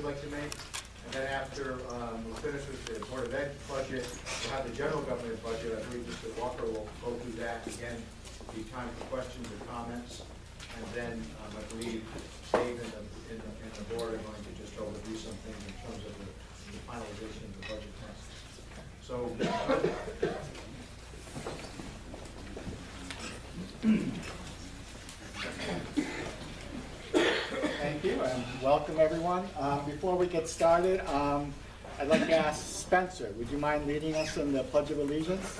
like to make. And then after we're finished with the Board of Ed budget, we'll have the general government budget. I believe Mr. Walker will go through that. Again, be time for questions or comments. And then I believe Dave and the board are going to just overview some things in terms of the finalization of the budget text. So, thank you and welcome everyone. Before we get started, I'd like to ask Spencer, would you mind leading us in the Pledge of Allegiance?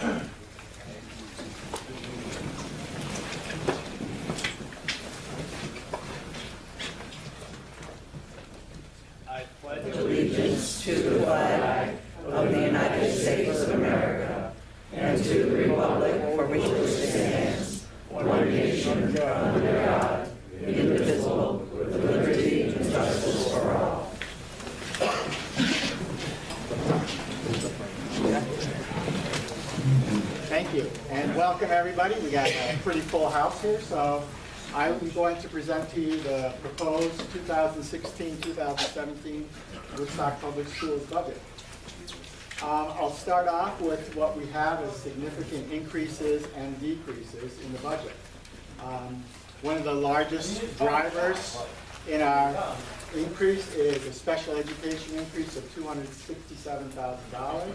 I pledge allegiance to the flag of the United States of America and to the republic for which it stands, one nation under God, indivisible, with liberty and justice for all. Thank you, and welcome everybody. We got a pretty full house here, so I'm going to present to you the proposed 2016-2017 Woodstock Public Schools budget. I'll start off with what we have as significant increases and decreases in the budget. One of the largest drivers in our increase is a special education increase of $267,000.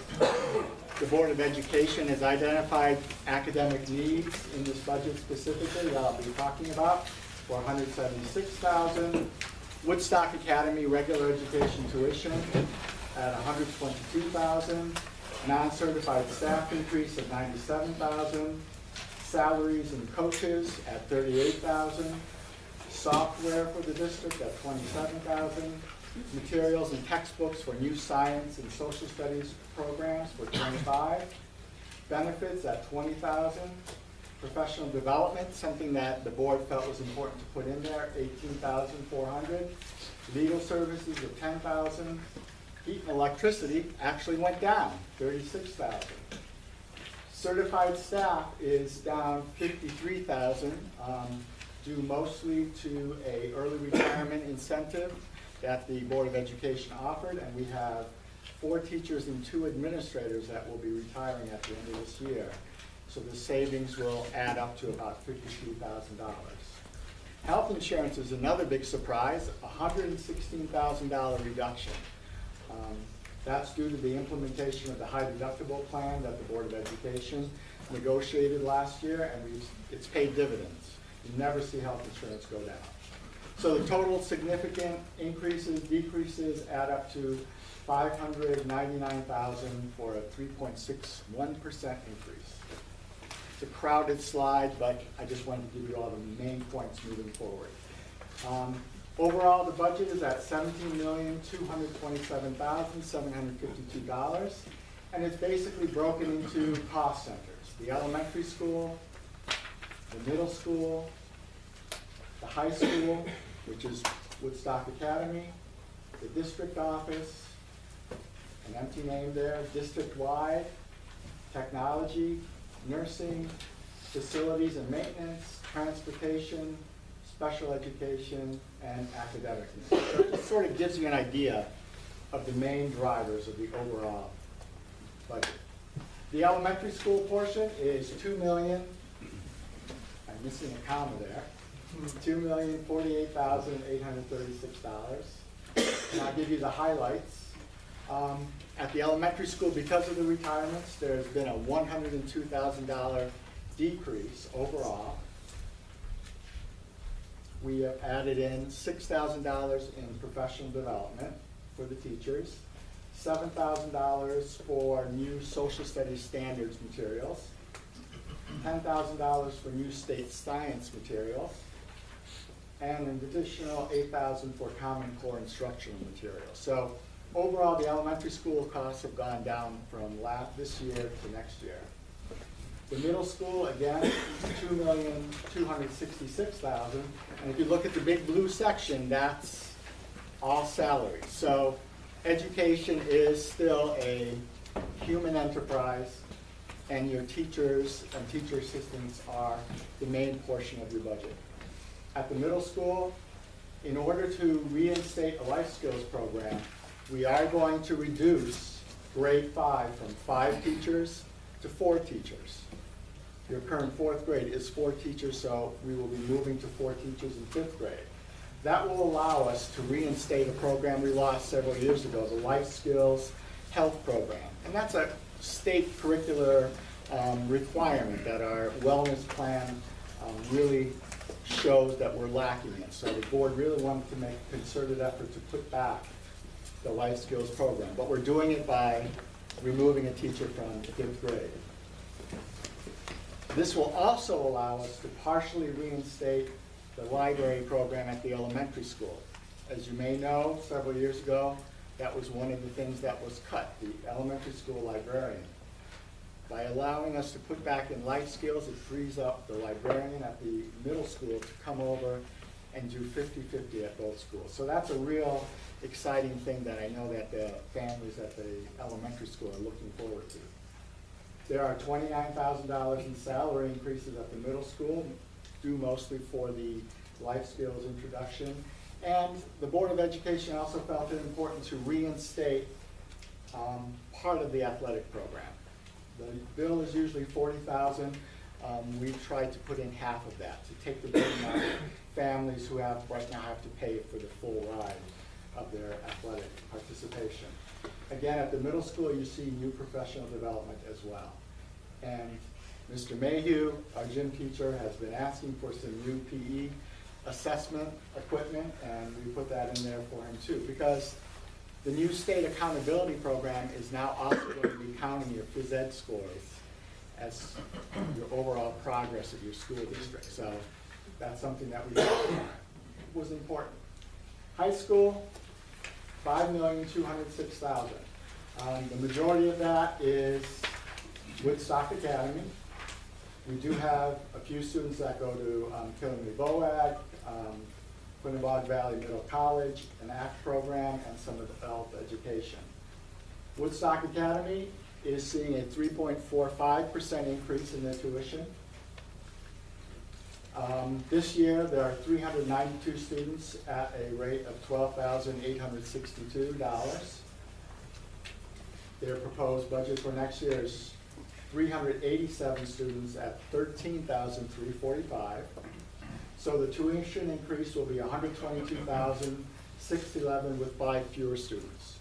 The Board of Education has identified academic needs in this budget specifically that I'll be talking about for $176,000. Woodstock Academy regular education tuition at $122,000. Non-certified staff increase of $97,000. Salaries and coaches at $38,000. Software for the district at $27,000. Materials and textbooks for new science and social studies programs for $25,000. Benefits at $20,000. Professional development, something that the board felt was important to put in there, $18,400. Legal services of $10,000. Heat and electricity actually went down, $36,000. Certified staff is down $53,000, due mostly to a early retirement incentive that the Board of Education offered, and we have 4 teachers and 2 administrators that will be retiring at the end of this year. So the savings will add up to about $52,000. Health insurance is another big surprise, $116,000 reduction. That's due to the implementation of the high deductible plan that the Board of Education negotiated last year, and it's paid dividends. You never see health insurance go down. So the total significant increases, decreases add up to $599,000 for a 3.61% increase. It's a crowded slide, but I just wanted to give you all the main points moving forward. Overall, the budget is at $17,227,752, and it's basically broken into cost centers. The elementary school, the middle school, the high school, which is Woodstock Academy, the district office, an empty name there, district-wide, technology, nursing, facilities and maintenance, transportation, special education, and academic needs. So it just sort of gives you an idea of the main drivers of the overall budget. The elementary school portion is $2,000,000, I'm missing a comma there, $2,048,836. And I'll give you the highlights. At the elementary school, because of the retirements, there's been a $102,000 decrease overall. We have added in $6,000 in professional development for the teachers, $7,000 for new social studies standards materials, $10,000 for new state science materials, and an additional $8,000 for Common Core instructional materials. So overall, the elementary school costs have gone down from this year to next year. The middle school, again, $2,266,000. And if you look at the big blue section, that's all salaries. So education is still a human enterprise, and your teachers and teacher assistants are the main portion of your budget. At the middle school, in order to reinstate a life skills program, we are going to reduce grade 5 from 5 teachers to 4 teachers. Your current 4th grade is 4 teachers, so we will be moving to 4 teachers in 5th grade. That will allow us to reinstate a program we lost several years ago, the Life Skills Health Program. And that's a state curricular requirement that our wellness plan really shows that we're lacking in. So the board really wanted to make a concerted effort to put back the Life Skills Program. But we're doing it by removing a teacher from 5th grade. This will also allow us to partially reinstate the library program at the elementary school. As you may know, several years ago, that was one of the things that was cut, the elementary school librarian. By allowing us to put back in life skills, it frees up the librarian at the middle school to come over and do 50-50 at both schools. So that's a real exciting thing that I know that the families at the elementary school are looking forward to. There are $29,000 in salary increases at the middle school, due mostly for the life skills introduction. And the Board of Education also felt it important to reinstate part of the athletic program. The bill is usually $40,000. We've tried to put in half of that to take the burden off families who right now have to pay for the full ride of their athletic participation. Again, at the middle school, you see new professional development as well. And Mr. Mayhew, our gym teacher, has been asking for some new PE assessment equipment, and we put that in there for him too, because the new state accountability program is now also going to be counting your phys ed scores as your overall progress of your school district. So that's something that we thought was important. High school, $5,206,000. The majority of that is Woodstock Academy. We do have a few students that go to Killingley-Boag, Quinebaug Valley Middle College, an ACT program, and some adult education. Woodstock Academy is seeing a 3.45% increase in their tuition. This year, there are 392 students at a rate of $12,862. Their proposed budget for next year is 387 students at $13,345. So the tuition increase will be $122,611 with 5 fewer students.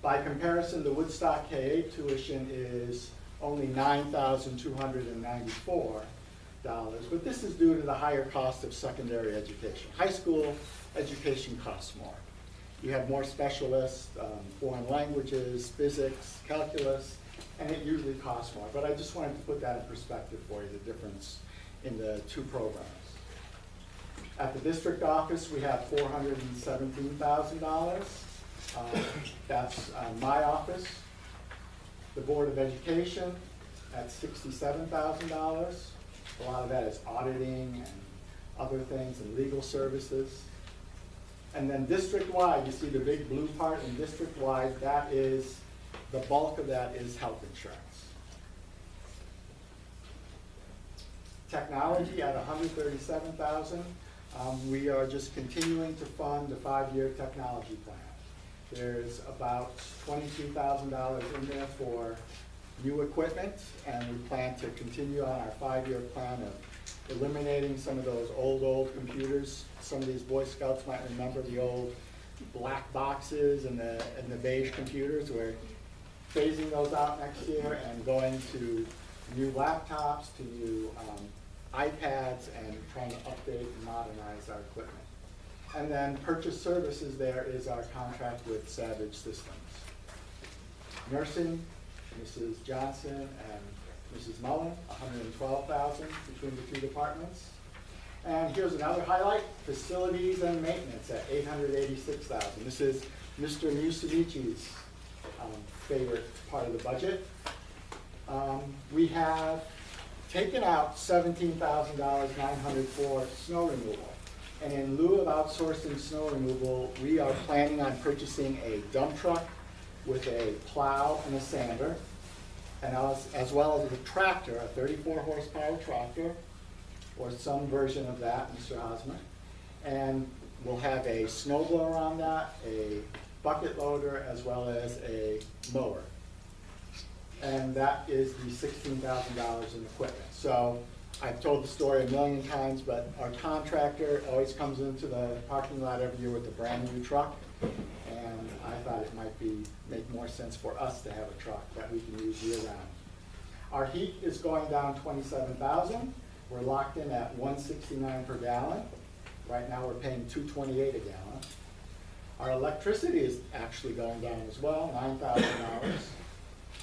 By comparison, the Woodstock K-8 tuition is only $9,294, but this is due to the higher cost of secondary education. High school education costs more. You have more specialists, foreign languages, physics, calculus, and it usually costs more. But I just wanted to put that in perspective for you, the difference in the two programs. At the district office, we have $417,000. That's my office. The Board of Education at $67,000. A lot of that is auditing and other things and legal services. And then district-wide, you see the big blue part, and district-wide, that is, the bulk of that is health insurance. Technology at $137,000. We are just continuing to fund the 5-year technology plan. There's about $22,000 in there for new equipment, and we plan to continue on our 5-year plan of eliminating some of those old computers. Some of these Boy Scouts might remember the old black boxes and the beige computers. We're phasing those out next year and going to new laptops, to new iPads, and trying to update and modernize our equipment. And then purchase services, there is our contract with Savage Systems. Nursing, Mrs. Johnson and Mrs. Mullen, $112,000 between the two departments. And here's another highlight, facilities and maintenance at $886,000. This is Mr. Musumici's favorite part of the budget. We have taken out $17,900 for snow removal. And in lieu of outsourcing snow removal, we are planning on purchasing a dump truck with a plow and a sander, and as well as a tractor, a 34 horsepower tractor, or some version of that, Mr. Hosmer. And we'll have a snow blower on that, a bucket loader, as well as a mower. And that is the $16,000 in equipment. So I've told the story a million times, but our contractor always comes into the parking lot every year with a brand new truck. And I thought it might make more sense for us to have a truck that we can use year round. Our heat is going down 27,000. We're locked in at $1.69 per gallon. Right now we're paying $2.28 a gallon. Our electricity is actually going down as well, $9,000.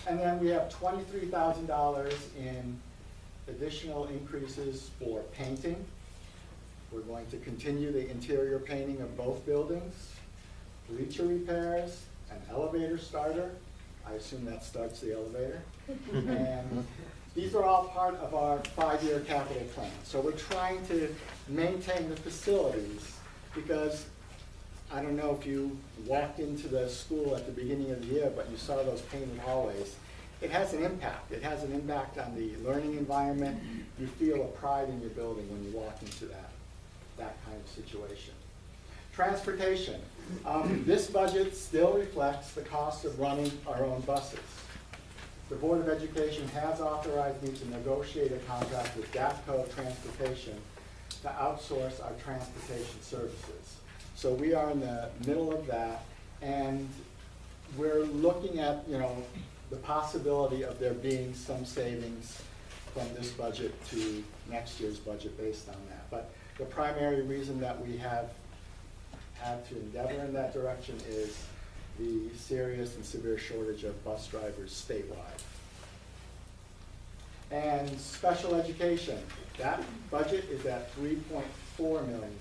And then we have $23,000 in additional increases for painting. We're going to continue the interior painting of both buildings, bleacher repairs, an elevator starter. I assume that starts the elevator. And these are all part of our 5-year capital plan. So we're trying to maintain the facilities because I don't know if you walked into the school at the beginning of the year, but you saw those painted hallways. It has an impact. It has an impact on the learning environment. You feel a pride in your building when you walk into that kind of situation. Transportation. This budget still reflects the cost of running our own buses. The Board of Education has authorized me to negotiate a contract with GAPCO Transportation to outsource our transportation services. So we are in the middle of that, and we're looking at, the possibility of there being some savings from this budget to next year's budget based on that. But the primary reason that we have had to endeavor in that direction is the serious and severe shortage of bus drivers statewide. And special education, that budget is at $3.4 million.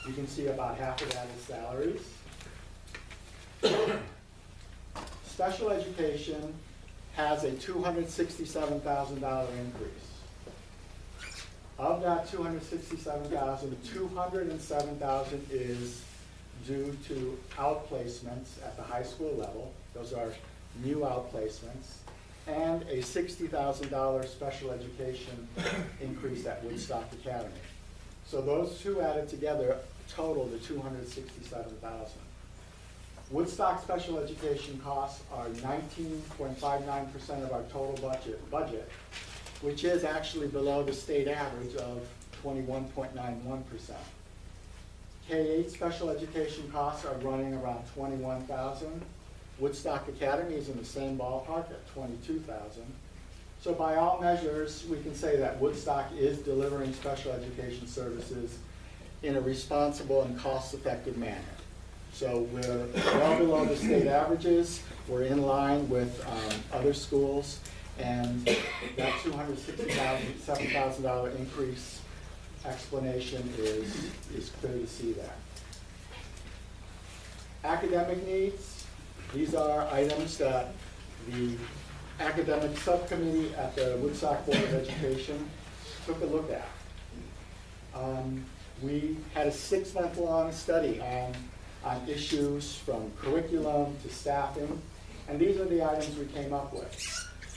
You can see about half of that is salaries. Special education has a $267,000 increase. Of that $267,000, $207,000 is due to outplacements at the high school level. Those are new outplacements. And a $60,000 special education increase at Woodstock Academy. So those two added together total the $267,000. Woodstock special education costs are 19.59% of our total budget, which is actually below the state average of 21.91%. K-8 special education costs are running around $21,000. Woodstock Academy is in the same ballpark at $22,000. So by all measures, we can say that Woodstock is delivering special education services in a responsible and cost-effective manner. So we're well below the state averages. We're in line with other schools, and that $267,000 increase explanation is clear to see there. Academic needs, these are items that the academic subcommittee at the Woodstock Board of Education took a look at. We had a 6-month-long study on issues from curriculum to staffing, and these are the items we came up with.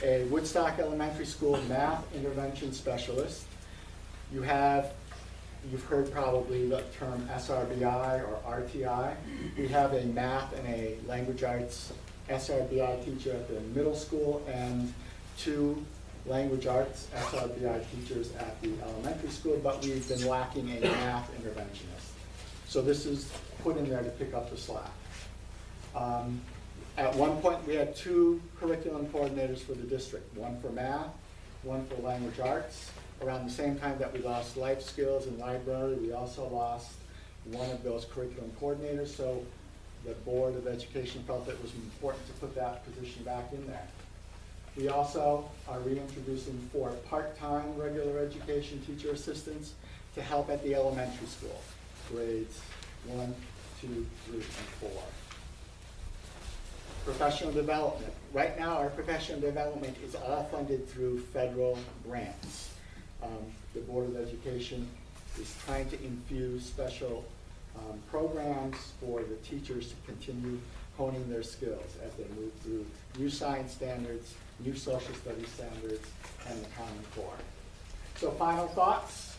A Woodstock Elementary School math intervention specialist. You've heard probably the term SRBI or RTI. We have a math and a language arts SRBI teacher at the middle school and 2 language arts SRBI teachers at the elementary school, but we've been lacking a math interventionist. So this is put in there to pick up the slack. At one point, we had 2 curriculum coordinators for the district, one for math, one for language arts. Around the same time that we lost life skills and library, we also lost one of those curriculum coordinators, so the Board of Education felt it was important to put that position back in there. We also are reintroducing 4 part-time regular education teacher assistants to help at the elementary school, grades 1, 2, 3, and 4. Professional development. Right now, our professional development is all funded through federal grants. The Board of Education is trying to infuse special programs for the teachers to continue honing their skills as they move through new science standards, new social studies standards, and the Common Core. So final thoughts.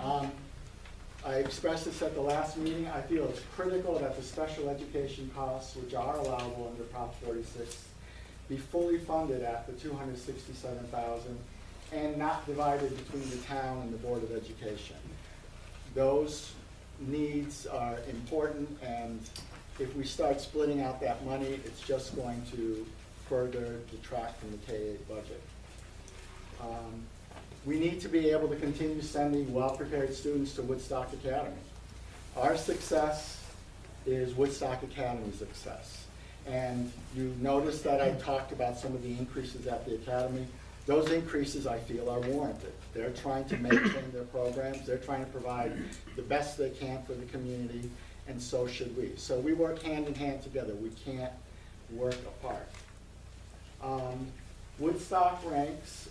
I expressed this at the last meeting. I feel it's critical that the special education costs, which are allowable under Prop 46, be fully funded at the $267,000 and not divided between the town and the Board of Education. Those needs are important, and if we start splitting out that money, it's just going to further detract from the K-8 budget. We need to be able to continue sending well-prepared students to Woodstock Academy. Our success is Woodstock Academy's success. And you notice that I talked about some of the increases at the academy. Those increases, I feel, are warranted. They're trying to maintain their programs. They're trying to provide the best they can for the community, and so should we. So we work hand in hand together. We can't work apart. Woodstock ranks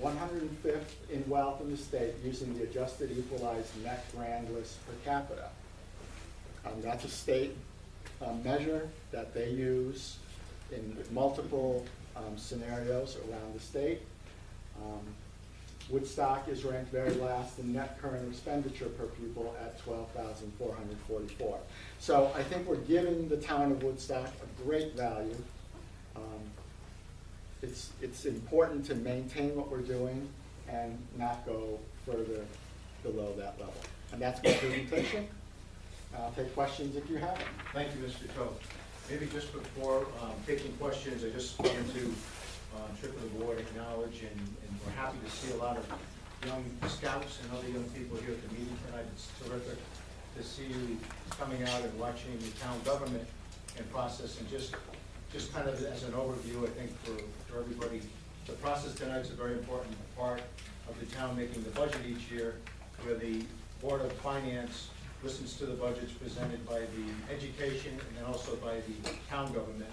105th in wealth in the state using the adjusted equalized net grand list per capita. That's a state measure that they use in multiple scenarios around the state. Woodstock is ranked very last in net current expenditure per pupil at $12,444. So I think we're giving the town of Woodstock a great value. It's important to maintain what we're doing and not go further below that level. And that's my presentation. I'll take questions if you have them. Thank you, Mr. Toth. Maybe just before taking questions, I just wanted to, trip of the board, acknowledge, and we're happy to see a lot of young scouts and other young people here at the meeting tonight. It's terrific to see you coming out and watching the town government and process, and just kind of as an overview, I think for everybody, the process tonight's a very important part of the town making the budget each year, where the Board of Finance listens to the budgets presented by the education and then also by the town government,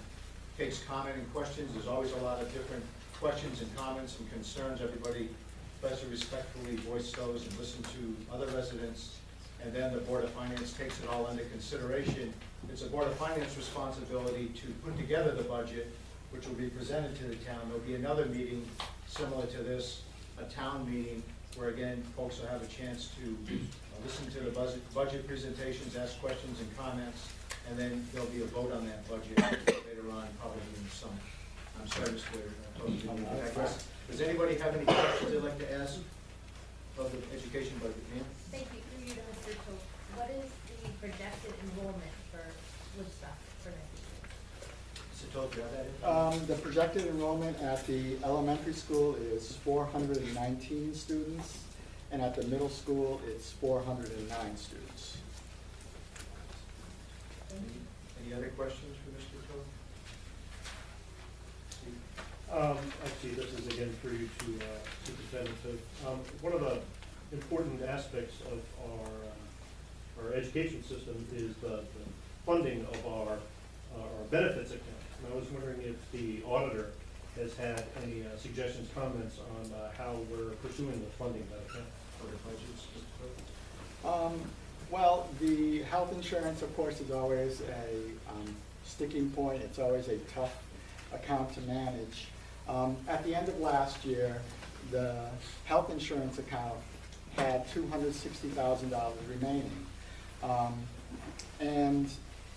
takes comment and questions. There's always a lot of different questions and comments and concerns. Everybody tries to respectfully voice those and listen to other residents. And then the Board of Finance takes it all under consideration. It's the Board of Finance responsibility to put together the budget, which will be presented to the town. There'll be another meeting similar to this, a town meeting, where again, folks will have a chance to listen to the budget presentations, ask questions and comments, and then there'll be a vote on that budget later on, probably in the summer. I'm sorry, Mr. Toth. Does anybody have any questions they'd like to ask of the education budget? Ma'am? Thank you. Through you to Mr. Toth. What is the projected enrollment for Woodstock for next year? Mr. Toth, do you have that? The projected enrollment at the elementary school is 419 students, and at the middle school, it's 409 students. Any other questions for Mr. Toth? Actually, this is again for you to Superintendent Toth. One of the important aspects of our education system is the funding of our benefits account. And I was wondering if the auditor has had any suggestions, comments on how we're pursuing the funding of that account. For the budgets, Mr. Toth? Well, the health insurance, of course, is always a sticking point. It's always a tough account to manage. At the end of last year, the health insurance account had $260,000 remaining. And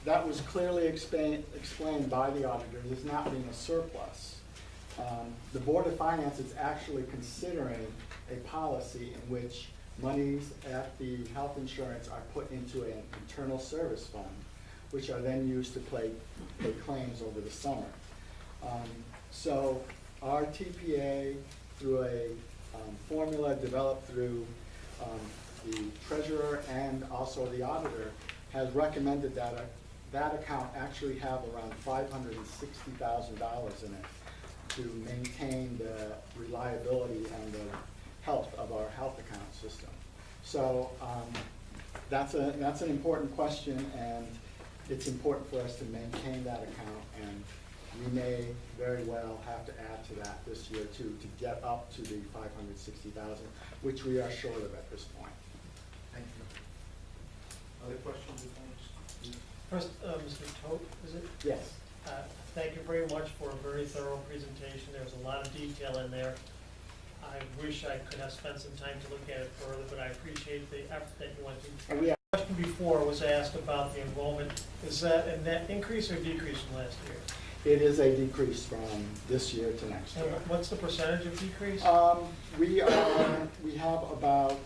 that was clearly explained by the auditors as not being a surplus. The Board of Finance is actually considering a policy in which monies at the health insurance are put into an internal service fund, which are then used to pay claims over the summer. So our TPA, through a formula developed through the treasurer and also the auditor, has recommended that that account actually have around $560,000 in it to maintain the reliability and the health of our health account system. So that's an important question, and it's important for us to maintain that account, and we may very well have to add to that this year too to get up to the $560,000, which we are short of at this point. Thank you. Other questions? First, Mr. Toth, is it? Yes. Thank you very much for a very thorough presentation. There's a lot of detail in there. I wish I could have spent some time to look at it further, but I appreciate the effort that you went to. And we have, The question before was asked about the enrollment. Is that a net increase or decrease from last year? it is a decrease from this year to next And year. what's the percentage of decrease? We have about,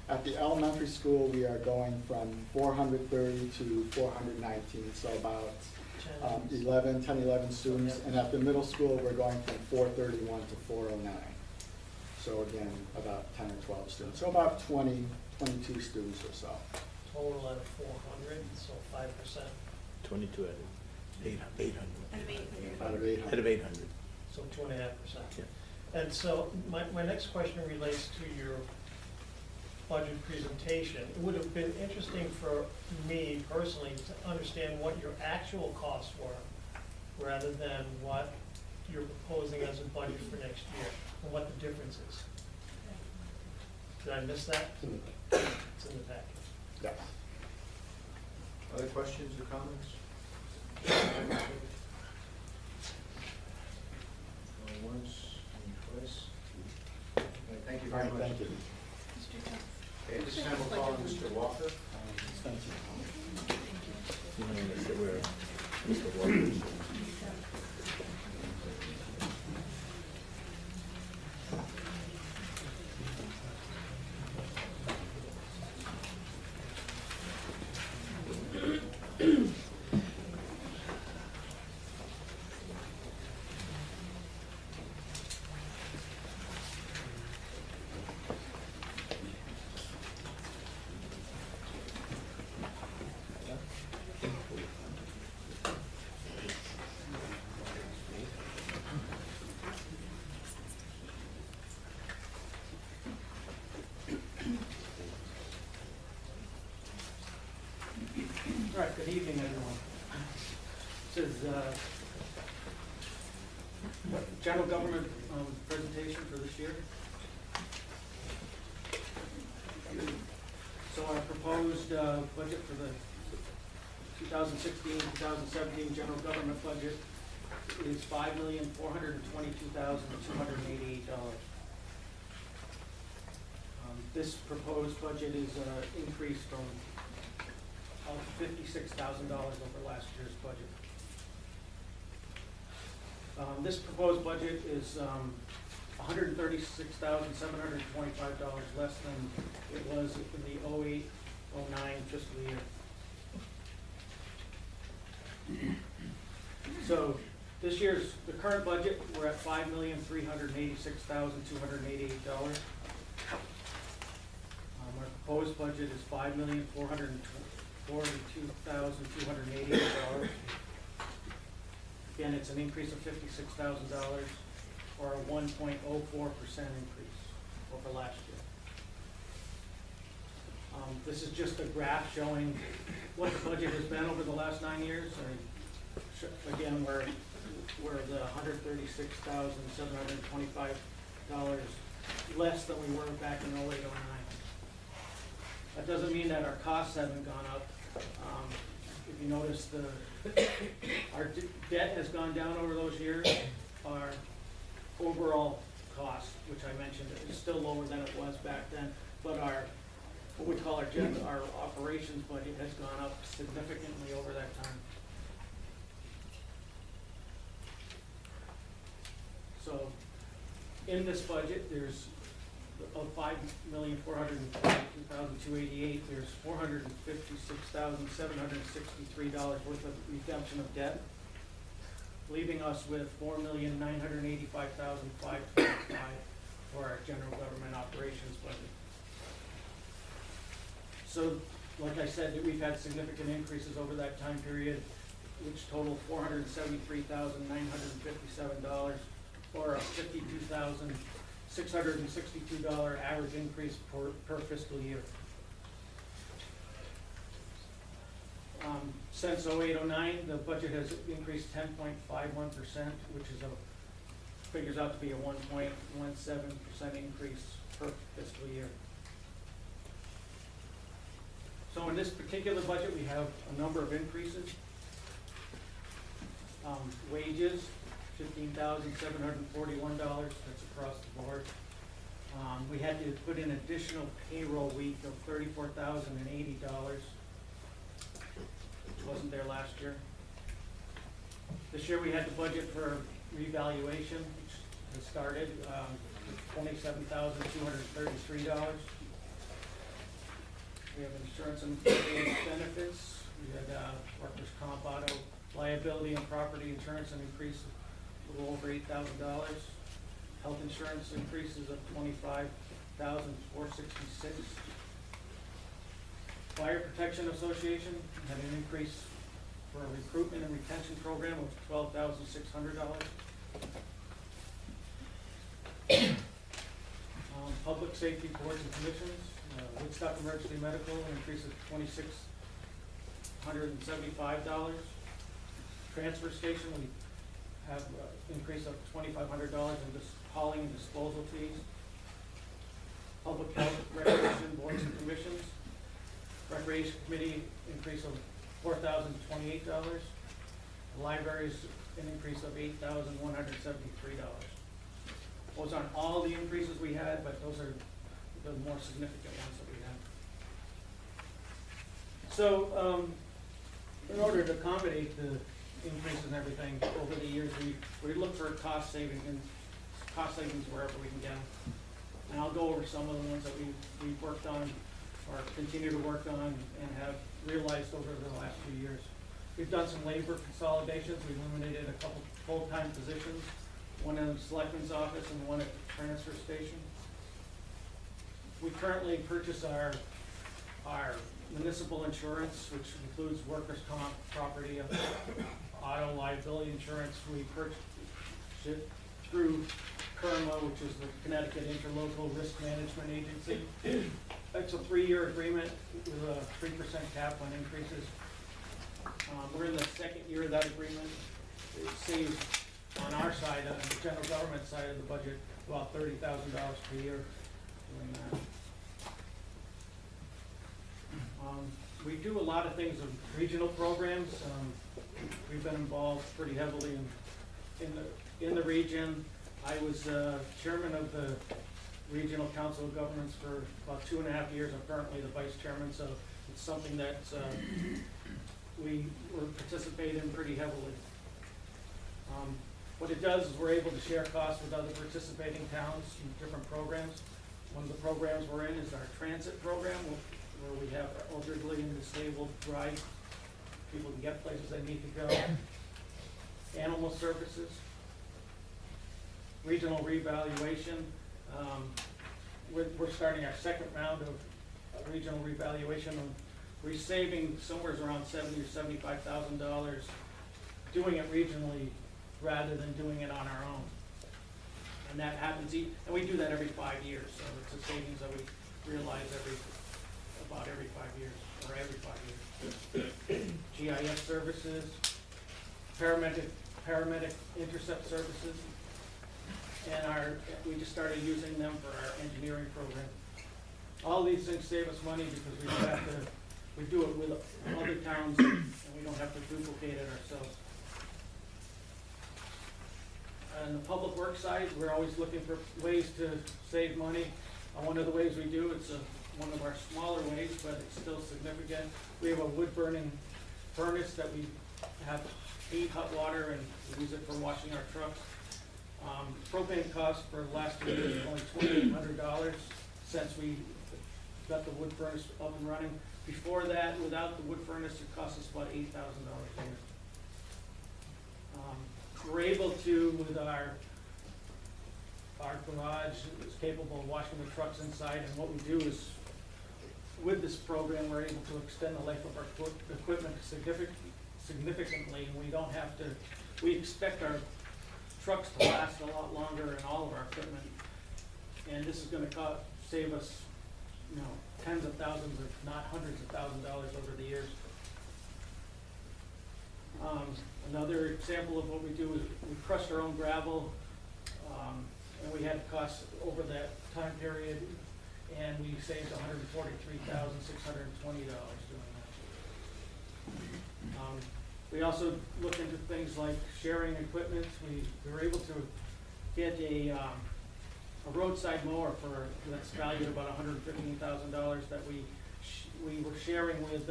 at the elementary school, we are going from 430 to 419, so about 10, 11 students. And at the middle school, we're going from 431 to 409. So again, about 10 or 12 students, so about 22 students or so. Total out of 400, so 5%, 22 out of 800. Out of 800. Out of 800. so 2.5%. Yeah. And so my next question relates to your budget presentation. It would have been interesting for me personally to understand what your actual costs were rather than what you're proposing as a budget for next year and what the difference is. Did I miss that? It's in the back. It's in the packet. Yes. Other questions or comments? Going once, going twice. Okay, thank you All very right, much. thank you. Okay, this time we'll call on Mr. Walker. Thank you. You know, Mr. Ware, Mr. Walker. All right, good evening, everyone. This is general government presentation for this year. So our proposed budget for the 2016-2017 general government budget is $5,422,288. This proposed budget is increased from $56,000 over last year's budget. This proposed budget is $136,725 less than it was in the 08-09 fiscal year. So this year's, the current budget, we're at $5,386,288. Our proposed budget is $5,442,288. Again, it's an increase of $56,000 or a 1.04% increase over last year. This is just a graph showing what the budget has been over the last 9 years. Again, we're the $136,725 less than we were back in 08-09. That doesn't mean that our costs haven't gone up. If you notice, our debt has gone down over those years. Our overall cost, which I mentioned, is still lower than it was back then, but what we call our operations budget has gone up significantly over that time. So in this budget, there's of $5,422,288, there's $456,763 worth of redemption of debt, leaving us with $4,985,525 for our general government operations budget. So, like I said, we've had significant increases over that time period, which total $473,957, or a $52,662 average increase per fiscal year. Since 08-09, the budget has increased 10.51%, which figures out to be a 1.17% increase per fiscal year. So in this particular budget, we have a number of increases. Wages, $15,741, that's across the board. We had to put in additional payroll week of $34,080, which wasn't there last year. This year we had to budget for revaluation, which has started, $27,233. We have insurance and benefits. We had workers' comp, auto liability, and property insurance, an increase of a little over $8,000. Health insurance increases of $25,466. Fire Protection Association had an increase for a recruitment and retention program of $12,600. Public safety boards and commissions, Woodstock Emergency Medical, an increase of $2,675. Transfer station, we have an increase of $2,500 in hauling and disposal fees. Public health, recreation boards and commissions, recreation committee, increase of $4,028. Libraries, an increase of $8,173. Those aren't all the increases we had, but those are the more significant ones that we had. So, in order to accommodate the increase in everything over the years, we look for cost savings wherever we can get them. And I'll go over some of the ones that we've worked on or continue to work on and have realized over the last few years. We've done some labor consolidations. We eliminated a couple full-time positions, one in the selectman's office and one at the transfer station. We currently purchase our municipal insurance, which includes workers' comp, property, auto liability insurance. We purchase it through CIRMA, which is the Connecticut Interlocal Risk Management Agency. It's a 3-year agreement with a 3% cap on increases. We're in the second year of that agreement. It saves on our side, on the general government side of the budget, about $30,000 per year doing that. We do a lot of things with regional programs. We've been involved pretty heavily in the region. I was chairman of the Regional Council of Governments for about 2.5 years. I'm currently the vice chairman, so it's something that we participate in pretty heavily. What it does is we're able to share costs with other participating towns in different programs. One of the programs we're in is our transit program, where we have elderly and disabled rides. People can get places they need to go. Animal services. Regional revaluation. We're starting our second round of regional revaluation. We're saving somewhere around $70,000 or $75,000 doing it regionally rather than doing it on our own. And that happens, and we do that every 5 years, so it's a savings that we realize about every 5 years, or every 5 years. GIS services, paramedic intercept services, and we just started using them for our engineering program. All these things save us money because we do it with other towns and we don't have to duplicate it ourselves. On the public works side, we're always looking for ways to save money. One of the ways we do, it's one of our smaller ways, but it's still significant. We have a wood burning furnace that we have heat, hot water, and we use it for washing our trucks. Propane cost for the last 2 years is only $2,800 since we got the wood furnace up and running. Before that, without the wood furnace, it cost us about $8,000 a year. We're able to, with our garage is capable of washing the trucks inside, and what we do is, with this program, we're able to extend the life of our equipment significantly, and we don't have to, we expect our trucks to last a lot longer and all of our equipment. And this is gonna save us, tens of thousands, if not hundreds of thousands of dollars over the years. Another example of what we do is we crushed our own gravel, and we had costs over that time period, and we saved $143,620 doing that. We also look into things like sharing equipment. We were able to get a roadside mower that's valued at about $115,000 that we were sharing with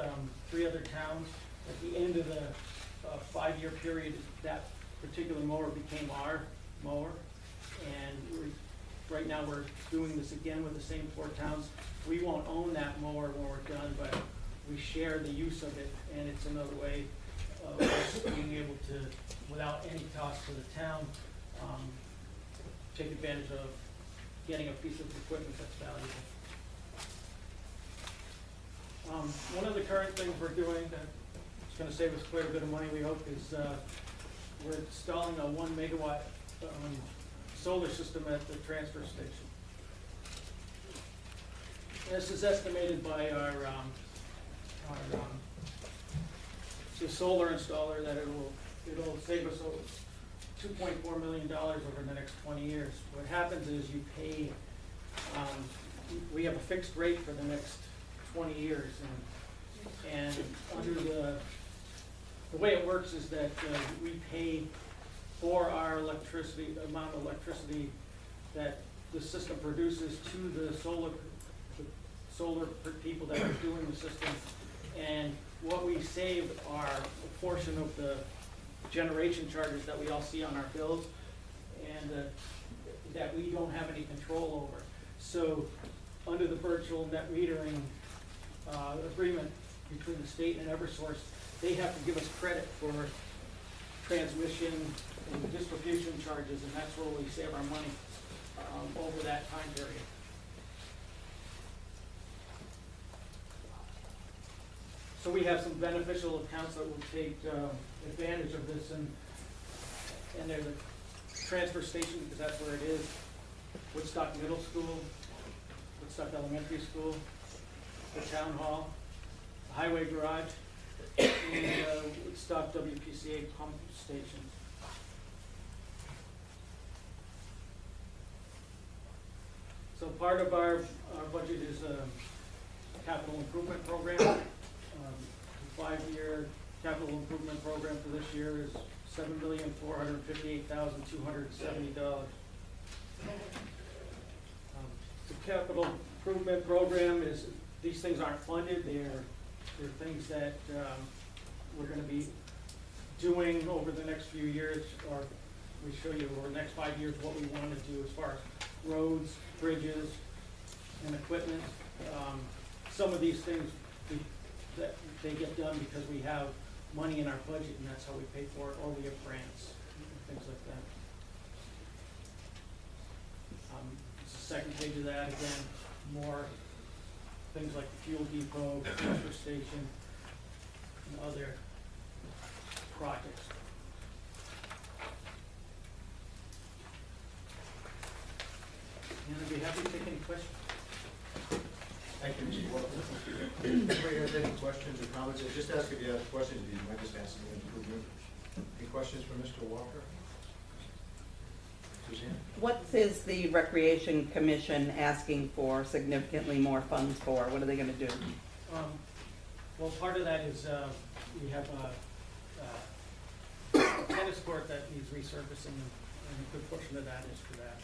3 other towns. At the end of the 5-year period, that particular mower became our mower. And right now we're doing this again with the same 4 towns. We won't own that mower when we're done, but we share the use of it, and it's another way of us being able to, without any cost to the town, take advantage of getting a piece of equipment that's valuable. One of the current things we're doing that's going to save us quite a bit of money, we hope, is we're installing a 1 megawatt solar system at the transfer station. This is estimated by the solar installer that it'll save us $2.4 million over the next 20 years. What happens is you pay, we have a fixed rate for the next 20 years, and under the way it works is that we pay for our electricity, the amount of electricity that the system produces to the solar people that are doing the system. And what we save are a portion of the generation charges that we all see on our bills, and that we don't have any control over. So under the virtual net metering agreement between the state and Eversource, they have to give us credit for transmission and distribution charges, and that's where we save our money over that time period. So we have some beneficial accounts that will take advantage of this, and there's a transfer station, because that's where it is, Woodstock Middle School, Woodstock Elementary School, the town hall, the highway garage, and Woodstock WPCA pump station. So part of our budget is a capital improvement program. The 5-year capital improvement program for this year is $7,458,270. The capital improvement program is, these things aren't funded, they're things that we're going to be doing over the next few years, or we show you over the next 5 years what we want to do as far as roads, bridges, and equipment. Some of these things that they get done because we have money in our budget, and that's how we pay for it, or we have grants, things like that. It's the second page of that, again, more things like the fuel depot, transfer station, and other projects. And I'd be happy to take any questions. Thank you, Mr. Walker. Anybody has any questions or comments? Just ask if you have questions, you might just ask them improvement. Any questions for Mr. Walker? Suzanne? What is the Recreation Commission asking for significantly more funds for? What are they gonna do? Well, part of that is, we have a tennis court that needs resurfacing, and a good portion of that is for that.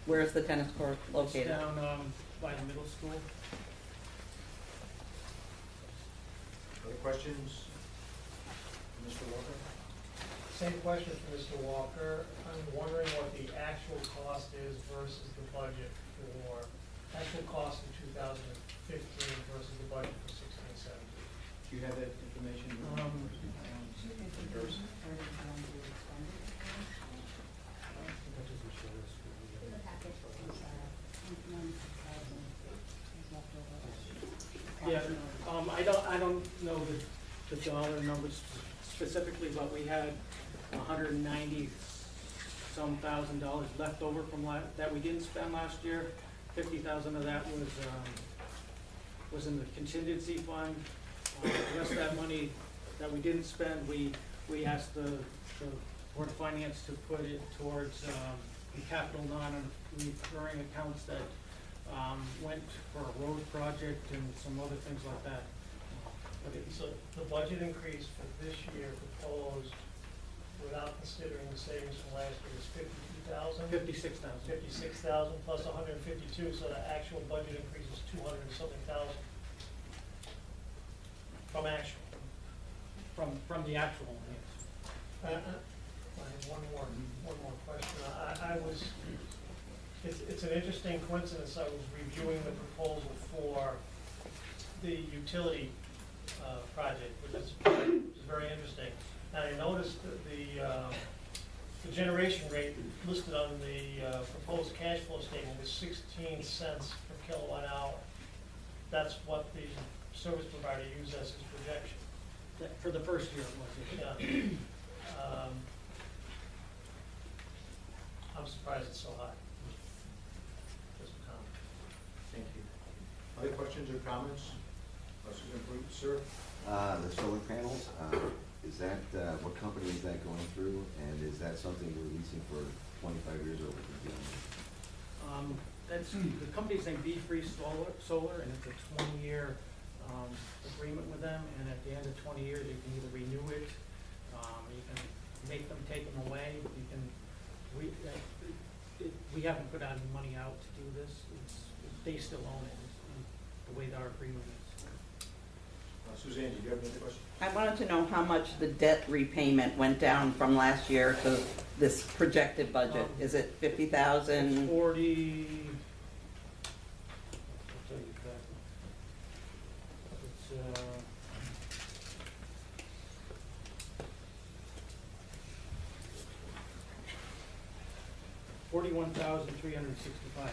Where is the tennis court It's located? down by the middle school. Other questions? Mr. Walker? Same question for Mr. Walker. I'm wondering what the actual cost is versus the budget for, actual cost in 2015 versus the budget for 16-17. Do you have that information? Comparison? In the package. Yeah, I don't know the dollar numbers specifically, but we had $190-some thousand left over from that we didn't spend last year. 50,000 of that was in the contingency fund. The rest of that money that we didn't spend, we asked the Board of Finance to put it towards the capital non-recurring accounts that went for a road project and some other things like that. So the budget increase for this year proposed, without considering the savings from last year, is 52,000? 56,000. 56,000 plus 152, so the actual budget increase is 200 and something thousand. From actual. From the actual, yes. I have one more question. It's an interesting coincidence. I was reviewing the proposal for the utility project, which is very interesting. And I noticed that the generation rate listed on the proposed cash flow statement was 16 cents per kilowatt hour. That's what the service provider used as his projection. For the first year it was, yes. Yeah. I'm surprised it's so high. Just a comment. Thank you. Other questions or comments? Susan, please, sir? The solar panels, is that, what company is that going through? And is that something we're leasing for 25 years or what we're doing? That's, the company's named Be Free Solar, and it's a 20-year agreement with them, and at the end of 20 years, you can either renew it, you can make them take them away, you can, we haven't put any money out to do this, they still own it, is the way our agreement is. Suzanne, did you have another question? I wanted to know how much the debt repayment went down from last year to this projected budget. Is it 50,000? It's 40, I'll tell you exactly. It's, 41,365.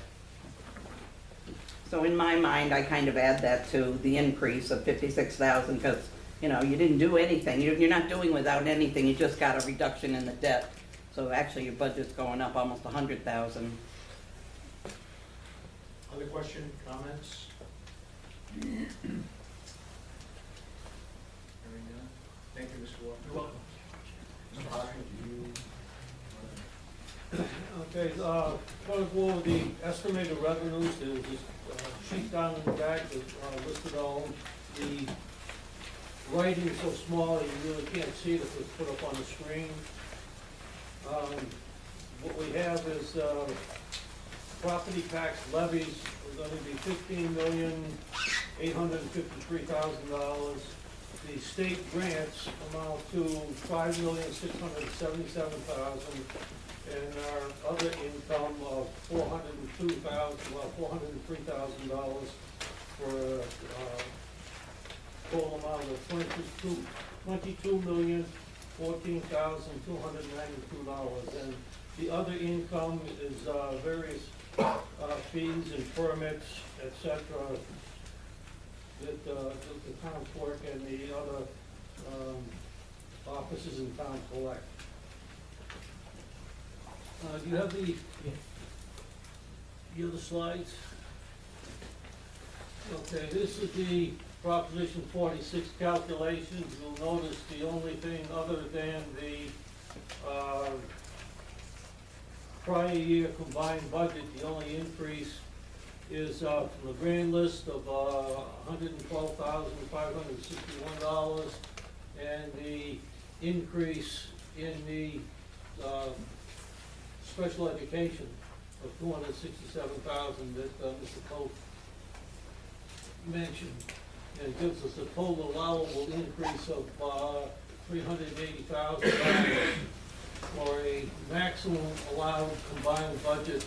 So in my mind, I kind of add that to the increase of 56,000 because, you know, you didn't do anything. You're not doing without anything. You just got a reduction in the debt. So actually your budget's going up almost 100,000. Other question, comments? Hearing none. Thank you, Mr. Walker. You're welcome. Mr. Hosmer, do you? Okay, want to go over the estimated revenues. There's this sheet down in the back that listed all the writing so small that you really can't see it if it's put up on the screen. What we have is property tax levies are going to be $15,853,000. The state grants amount to $5,677,000. And our other income of $403,000 for a total amount of $22,014,292. And the other income is various fees and permits, etc., that the town clerk and the other offices in town collect. Do you have the other slides? Okay, this is the Proposition 46 calculations. You'll notice the only thing other than the prior year combined budget, the only increase is from the grand list of $112,561, and the increase in the special education of $267,000 that Mr. Pope mentioned. And it gives us a total allowable increase of $380,000 for a maximum allowed combined budget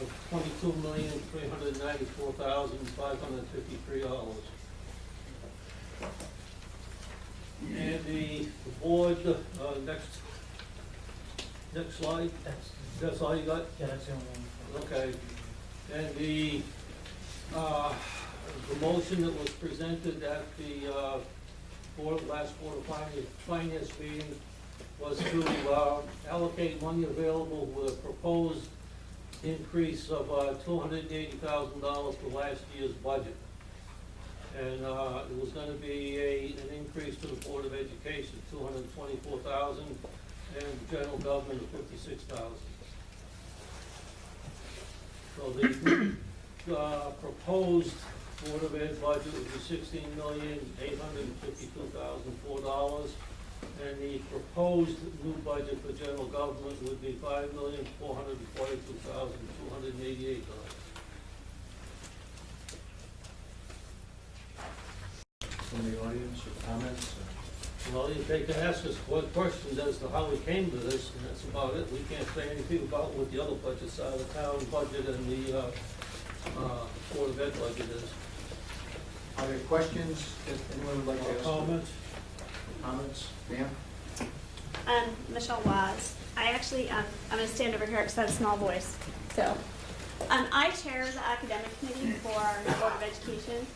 of $22,394,553. And the board, next slide. That's all you got? Yeah, that's the only one. Okay. And the motion that was presented at the last Board of Finance meeting was to allocate money available with a proposed increase of $280,000 to last year's budget. And it was going to be an increase to the Board of Education of $224,000 and general government of $56,000. So the proposed Board of Ed budget would be $16,852,004. And the proposed new budget for general government would be $5,442,288. From the audience or comments? Well, they can ask us what questions as to how we came to this, and that's about it. We can't say anything about what the other budgets are, the town budget and the Board of Ed budget is. Are there questions that anyone would like to ask? Comments? Comments? Ma'am? Michelle Waz. I actually, I'm going to stand over here because I have a small voice. So, I chair the academic committee for the Board of Education.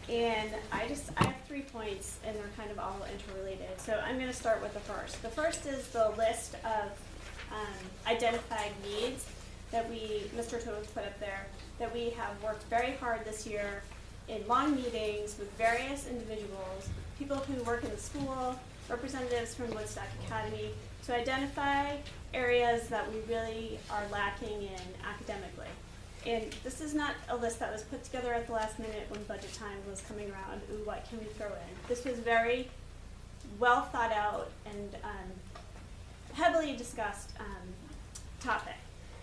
And I have 3 points, and they're kind of all interrelated. So I'm going to start with the first. The first is the list of identified needs that Mr. Toth put up there, that we have worked very hard this year in long meetings with various individuals, people who work in the school, representatives from Woodstock Academy, to identify areas that we really are lacking in academically. And this is not a list that was put together at the last minute when budget time was coming around. Ooh, what can we throw in? This was very well thought out and heavily discussed topic.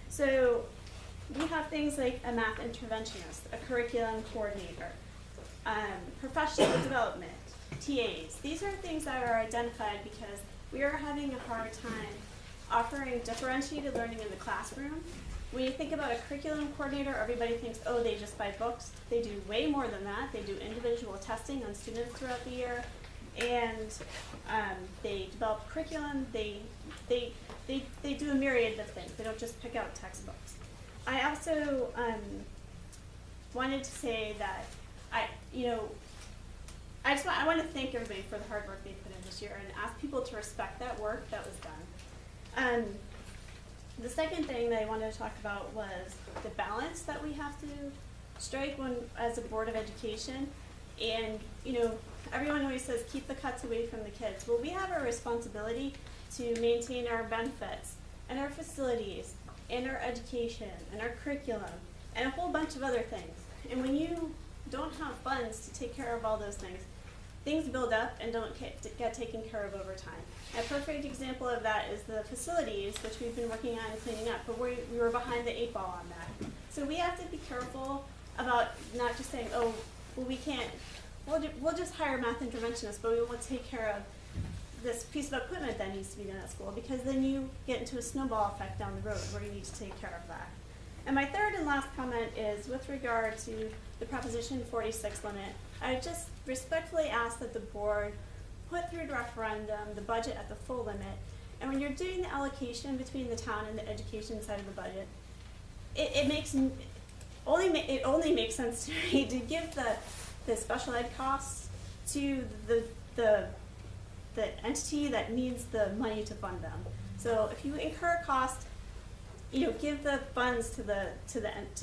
So we have things like a math interventionist, a curriculum coordinator, professional development, TAs. These are things that are identified because we are having a hard time offering differentiated learning in the classroom. When you think about a curriculum coordinator, everybody thinks, oh, they just buy books. They do way more than that. They do individual testing on students throughout the year, and they develop curriculum. They do a myriad of things. They don't just pick out textbooks. I also wanted to say that I want to thank everybody for the hard work they put in this year and ask people to respect that work that was done. The second thing that I wanted to talk about was the balance that we have to strike as a Board of Education. And, everyone always says, keep the cuts away from the kids. Well, we have a responsibility to maintain our benefits and our facilities and our education and our curriculum and a whole bunch of other things. And when you don't have funds to take care of all those things build up and don't get taken care of over time. A perfect example of that is the facilities, which we've been working on cleaning up, but we were behind the 8 ball on that. So we have to be careful about not just saying, oh, well, we can't, we'll just hire math interventionists, but we won't take care of this piece of equipment that needs to be done at school, because then you get into a snowball effect down the road where you need to take care of that. And my third and last comment is with regard to the Proposition 46 limit. I just respectfully ask that the board put through the referendum the budget at the full limit. And when you're doing the allocation between the town and the education side of the budget, it only makes sense to me to give the special ed costs to the entity that needs the money to fund them. So if you incur cost, give the funds to the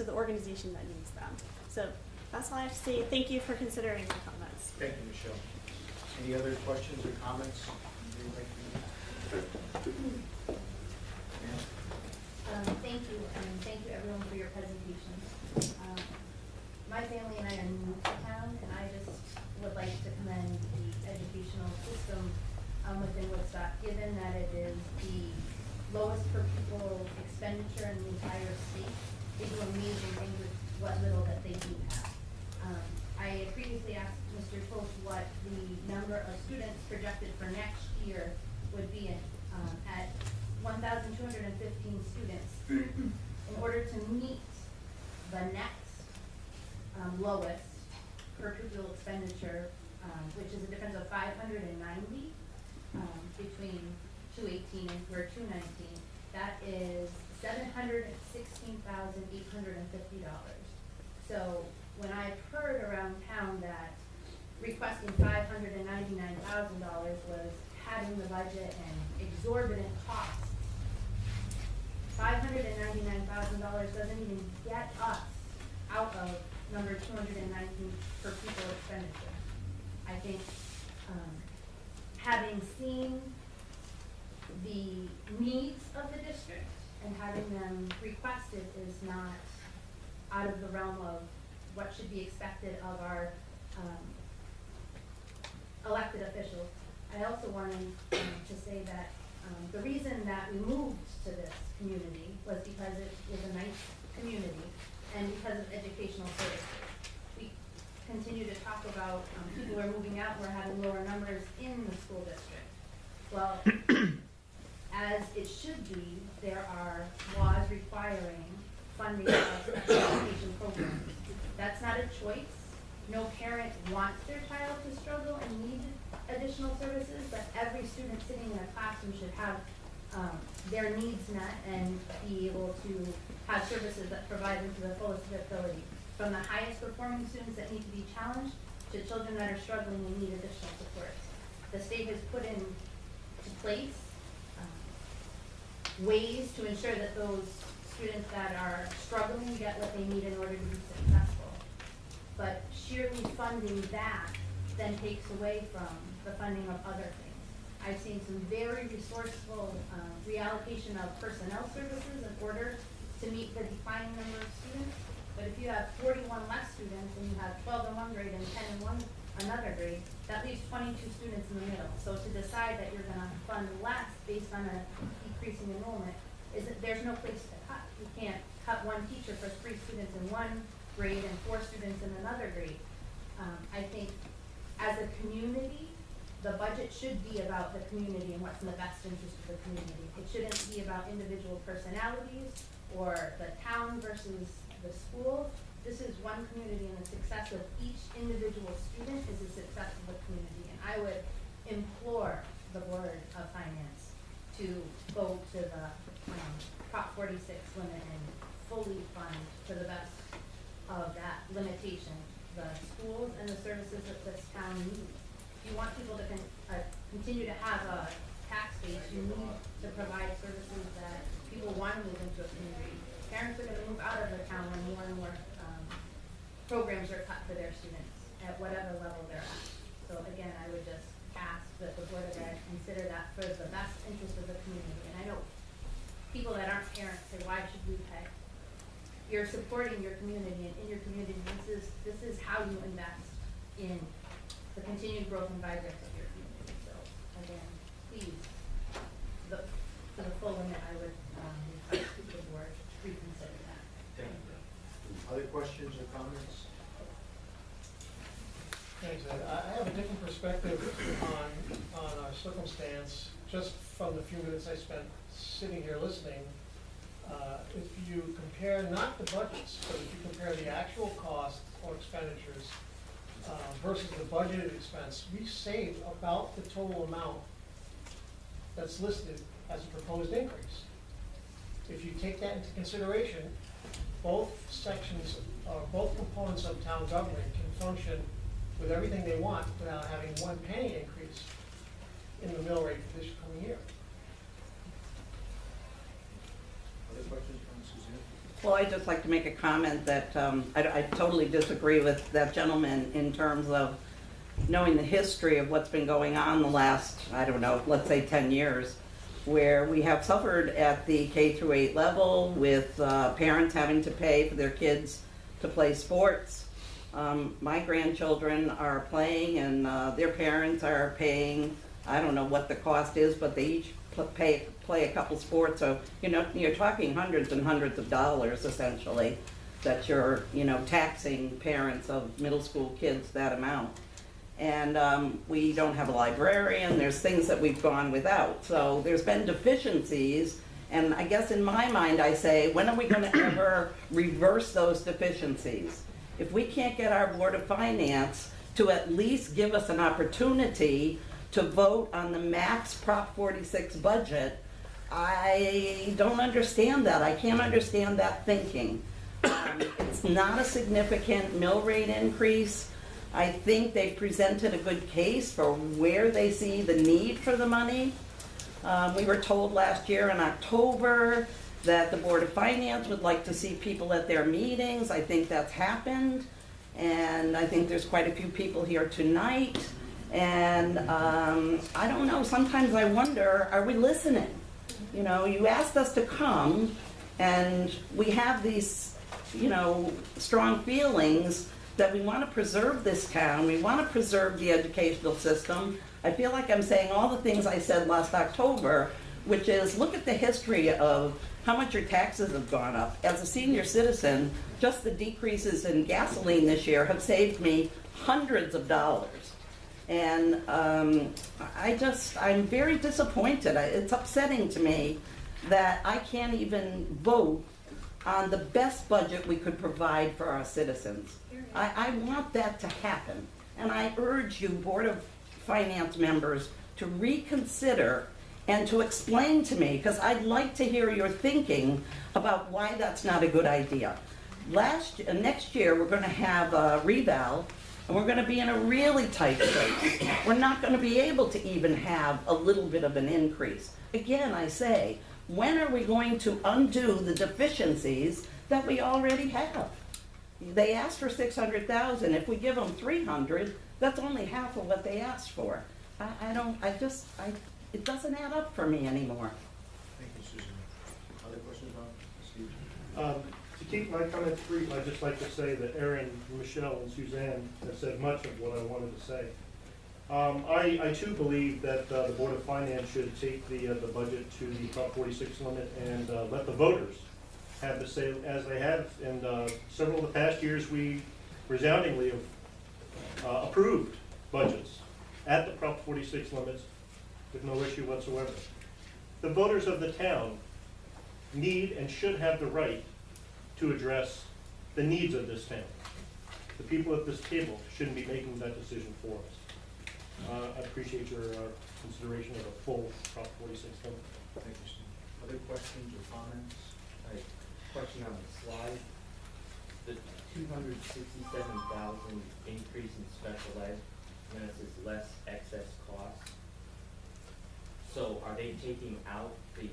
organization that needs them. So that's all I have to say. Thank you for considering my comments. Thank you, Michelle. Any other questions or comments? Thank you, and thank you everyone for your presentations. My family and I are new to town, and I just would like to commend the educational system within Woodstock, given that it is the lowest per pupil expenditure in the entire state. They do amazing things with what little that they do have. I previously asked Mr. Toth what the number of students projected for next year would be at 1,215 students. In order to meet the next lowest per pupil expenditure, which is a difference of 590 between 218 and we're 219, that is $716,850. So when I've heard around town that requesting $599,000 was padding the budget and exorbitant costs, $599,000 doesn't even get us out of number 219 per pupil expenditure. I think having seen the needs of the district and having them requested is not out of the realm of what should be expected of our elected officials. I also wanted to say that the reason that we moved to this community was because it is a nice community and because of educational services. We continue to talk about people are moving out, we're having lower numbers in the school district. Well, as it should be, there are laws requiring funding of special education programs. That's not a choice. No parent wants their child to struggle and need additional services, but every student sitting in a classroom should have their needs met and be able to have services that provide them to the fullest of their ability. From the highest performing students that need to be challenged to children that are struggling and need additional support. The state has put into place ways to ensure that those students that are struggling get what they need in order to be successful. But sheerly funding that then takes away from the funding of other things. I've seen some very resourceful reallocation of personnel services in order to meet the declining number of students. But if you have 41 less students and you have 12 in one grade and 10 in another grade, that leaves 22 students in the middle. So to decide that you're gonna fund less based on a decreasing enrollment, is that there's no place to cut. You can't cut one teacher for 3 students in one grade and 4 students in another grade. I think as a community, the budget should be about the community and what's in the best interest of the community. It shouldn't be about individual personalities or the town versus the school. This is one community, and the success of each individual student is the success of the community. And I would implore the Board of Finance to go to the Prop 46 limit and fully fund to the best of that limitation the schools and the services that this town needs. If you want people to continue to have a tax base, you need to provide services that people want to move into a community. Parents are going to move out of the town when more and more programs are cut for their students at whatever level they're at. So again, I would just ask that the Board of Ed consider that for the best interest of the community. And I know people that aren't parents say, why should we pay? You're supporting your community, and in your community, this is how you invest in the continued growth and vibrance of your community. So again, please, to the full limit, I would request the board reconsider that. Thank you. Other questions or comments? Thanks, Ed. I have a different perspective on our circumstance, just from the few minutes I spent sitting here listening. If you compare not the budgets, but if you compare the actual costs or expenditures versus the budgeted expense, we save about the total amount that's listed as a proposed increase. If you take that into consideration, both sections, or both components of town government can function with everything they want without having 1 penny increase in the mill rate for this coming year. Other questions from Suzanne? Well, I'd just like to make a comment that I totally disagree with that gentleman in terms of knowing the history of what's been going on the last, I don't know, let's say 10 years, where we have suffered at the K-8 level with parents having to pay for their kids to play sports. My grandchildren are playing and their parents are paying, I don't know what the cost is, but they each play a couple sports, so you're talking hundreds and hundreds of dollars essentially that you're taxing parents of middle school kids that amount. And we don't have a librarian. There's things that we've gone without. So there's been deficiencies, and I guess in my mind I say, when are we going to ever reverse those deficiencies? If we can't get our Board of Finance to at least give us an opportunity to vote on the max Prop 46 budget, I don't understand that. I can't understand that thinking. It's not a significant mill rate increase. I think they've presented a good case for where they see the need for the money. We were told last year in October that the Board of Finance would like to see people at their meetings. I think that's happened, and I think there's quite a few people here tonight. And I don't know, sometimes I wonder, are we listening? You asked us to come, and we have these you know, strong feelings that we want to preserve this town, we want to preserve the educational system. I feel like I'm saying all the things I said last October, which is look at the history of how much your taxes have gone up. As a senior citizen, just the decreases in gasoline this year have saved me hundreds of dollars. And I'm very disappointed. It's upsetting to me that I can't even vote on the best budget we could provide for our citizens. I want that to happen. And I urge you, Board of Finance members, to reconsider and to explain to me, because I'd like to hear your thinking about why that's not a good idea. Next year, we're going to have a reval, and we're going to be in a really tight place. We're not going to be able to even have a little bit of an increase. Again, I say, when are we going to undo the deficiencies that we already have? They asked for 600,000. If we give them 300, that's only half of what they asked for. It doesn't add up for me anymore. Thank you, Susan. Other questions about Steve? To keep my comments brief, I'd just like to say that Erin, Michelle, and Suzanne have said much of what I wanted to say. I too believe that the Board of Finance should take the budget to the Prop 46 limit and let the voters have the say as they have. And several of the past years, we resoundingly have approved budgets at the Prop 46 limits with no issue whatsoever. The voters of the town need and should have the right to address the needs of this town. The people at this table shouldn't be making that decision for us. I appreciate your consideration of a full Prop 46 limit. Thank you, Steve. Other questions or comments? Question on the slide. The 267,000 increase in special ed, and it says less excess costs. So are they taking out the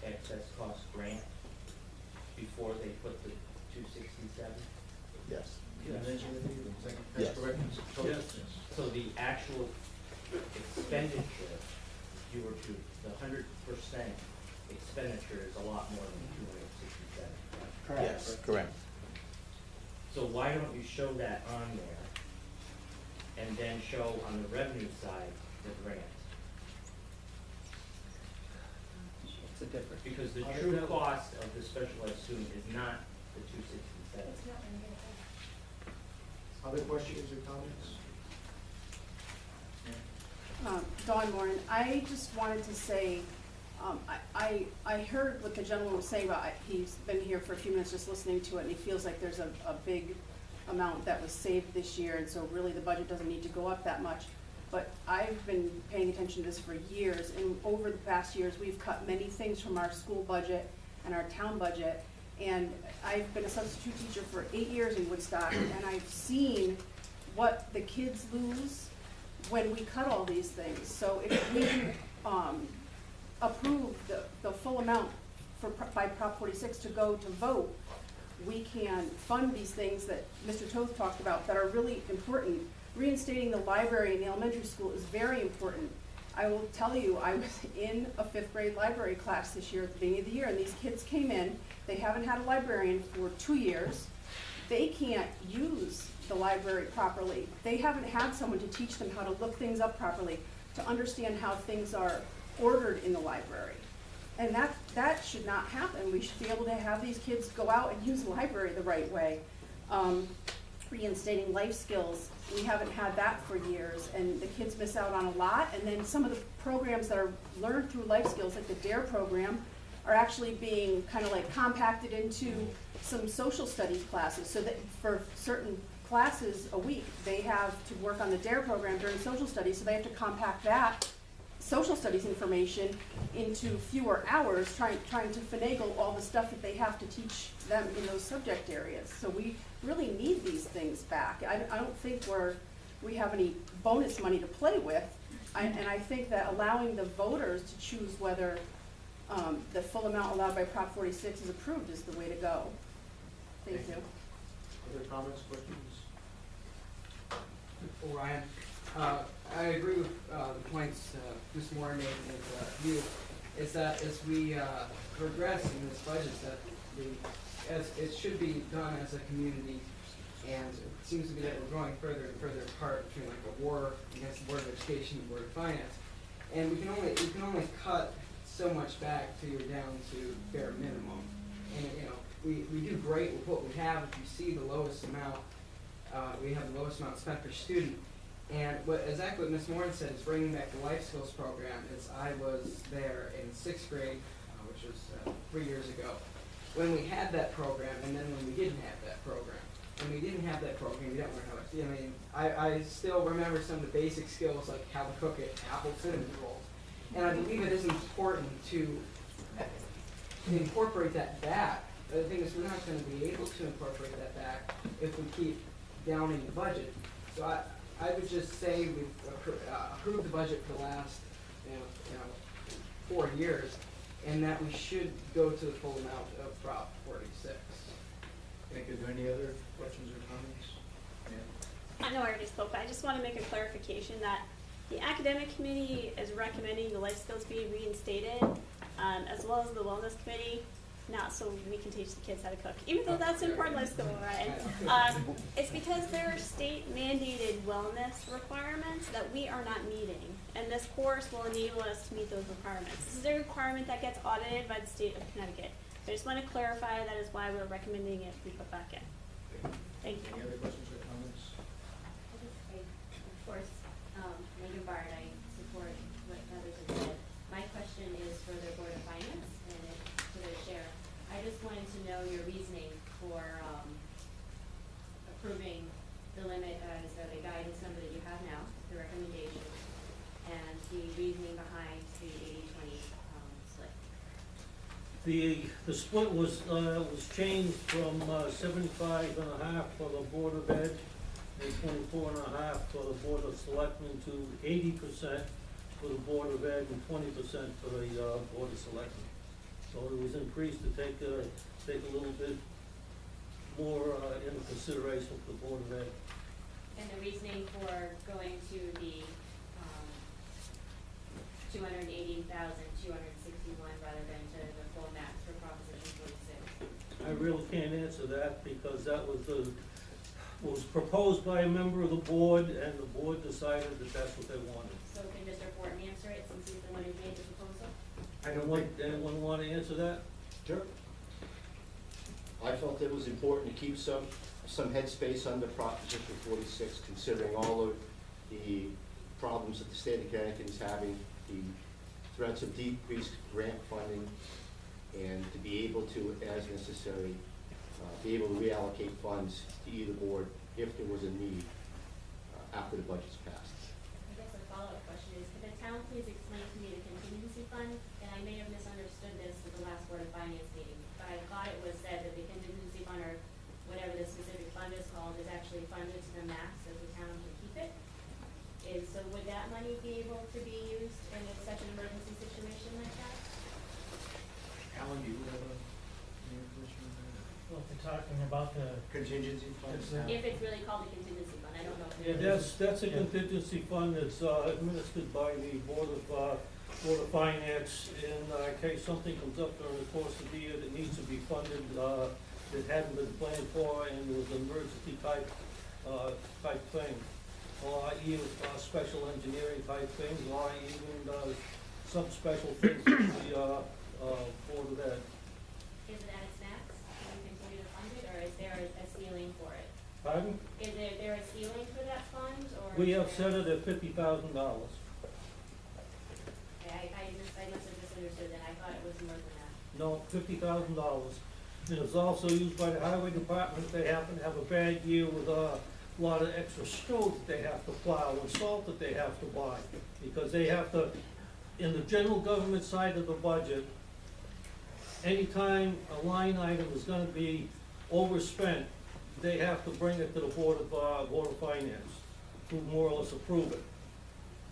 excess cost grant before they put the 267? Yes. That's Yes. correct? So- So the actual expenditure, if you were to, the 100% expenditure is a lot more than 267, right? Correct. Yes. Correct. So why don't you show that on there, and then show on the revenue side the grant? It's a difference. Because the true cost of the special ed student is not the 267. It's not in here. Other questions or comments? Dawn Moran, I just wanted to say, I heard what the gentleman was saying about, he's been here for a few minutes just listening to it, and he feels like there's a big amount that was saved this year, and so really the budget doesn't need to go up that much. But I've been paying attention to this for years, and over the past years, we've cut many things from our school budget and our town budget. And I've been a substitute teacher for 8 years in Woodstock, and I've seen what the kids lose when we cut all these things. So if we approve the full amount by Prop 46 to go to vote, we can fund these things that Mr. Toth talked about that are really important. Reinstating the library in the elementary school is very important. I will tell you, I was in a 5th grade library class this year at the beginning of the year, and these kids came in, they haven't had a librarian for 2 years. They can't use the library properly. They haven't had someone to teach them how to look things up properly, to understand how things are ordered in the library. And that should not happen. We should be able to have these kids go out and use the library the right way. Reinstating life skills, we haven't had that for years, and the kids miss out on a lot. And then some of the programs that are learned through life skills, like the DARE program, are actually being kind of like compacted into some social studies classes, so that for certain classes a week, they have to work on the DARE program during social studies, so they have to compact that social studies information into fewer hours, trying to finagle all the stuff that they have to teach them in those subject areas. So we really need these things back. I don't think we have any bonus money to play with, and I think that allowing the voters to choose whether the full amount allowed by Prop 46 is approved is the way to go. Thank you. Other comments, questions? Ryan, I agree with the points Ms. Moore made with you, is that as we progress in this budget, that as it should be done as a community, and it seems to be that we're growing further and further apart between like a war against the Board of Education and the Board of Finance. And we can only cut so much back till you're down to bare minimum. And, you know, we do great with what we have. If you see the lowest amount, we have the lowest amount spent per student. And exactly what Ms. Moore said is bringing back the life skills program. I was there in 6th grade, which was 3 years ago, when we had that program, and then when we didn't have that program. When we didn't have that program, we didn't learn how to, I mean, I still remember some of the basic skills like how to cook an apple cinnamon roll. And I believe it is important to incorporate that back. The thing is, we're not going to be able to incorporate that back if we keep downing the budget. So I would just say we've approved the budget for the last, 4 years, and that we should go to the full amount of Prop 46. Thank you. Are there any other questions or comments? Yeah. I know I already spoke, but I just want to make a clarification that the academic committee is recommending the life skills be reinstated, as well as the wellness committee, not so we can teach the kids how to cook, even though that's an important life skill, right? It's because there are state mandated wellness requirements that we are not meeting, and this course will enable us to meet those requirements. This is a requirement that gets audited by the state of Connecticut. I just want to clarify that is why we're recommending it be put back in. Thank you. Any other questions or comments? Of course, Megan Bard, I support what others have said. My question is for the Board of Finance and to the chair. I just wanted to know your reasoning for approving the limit as the guidance number that you have now, the recommendation, and the reasoning behind the 80-20 split. The split was changed from 75.5 for the Board of Ed and 24.5 for the Board of Selectmen to 80% for the Board of Ed and 20% for the Board of Selectmen. So it was increased to take a little bit more into consideration for the Board of Ed. And the reasoning for going to the 280,261 rather than to the full max for Proposition 46? I really can't answer that because that was proposed by a member of the board, and the board decided that that's what they wanted. So can Mr. Fortin answer it since he's the one who made the proposal? Anyone want to answer that? Sure. I felt it was important to keep some headspace under Proposition 46, considering all of the problems that the state of Connecticut is having, the threats of decreased grant funding, and to be able to, as necessary, be able to reallocate funds to either board if there was a need after the budget's passed. I guess a follow-up question is, could the town please explain to me the contingency fund? And I may have misunderstood this at the last Board of Finance meeting, but I thought it was said that the contingency fund, or whatever the specific fund is called, is actually funded to the max that the town can keep it. So would that money be able to be used in such an emergency situation like that? Alan, do you have any information on that? Well, if we're talking about the Contingency funds? If it's really called a contingency fund, I don't know. Yeah, that's a contingency fund that's administered by the Board of Finance in case something comes up during the course of the year that needs to be funded, that hadn't been planned for, and it was an emergency type thing. Or even special engineering type things, or even some special things for the Board of Ed. Is it at its max? Can we continue to fund it, or is there a ceiling for it? Pardon? Is there a ceiling for that fund, or? We is have there- set it at $50,000. Okay, I must have misunderstood that. I thought it was more than that. No, $50,000. And it's also used by the highway department if they happen to have a bad year with a lot of extra snow that they have to plow and salt that they have to buy. Because they have to, in the general government side of the budget, anytime a line item is gonna be overspent, they have to bring it to the Board of Finance, to more or less approve it.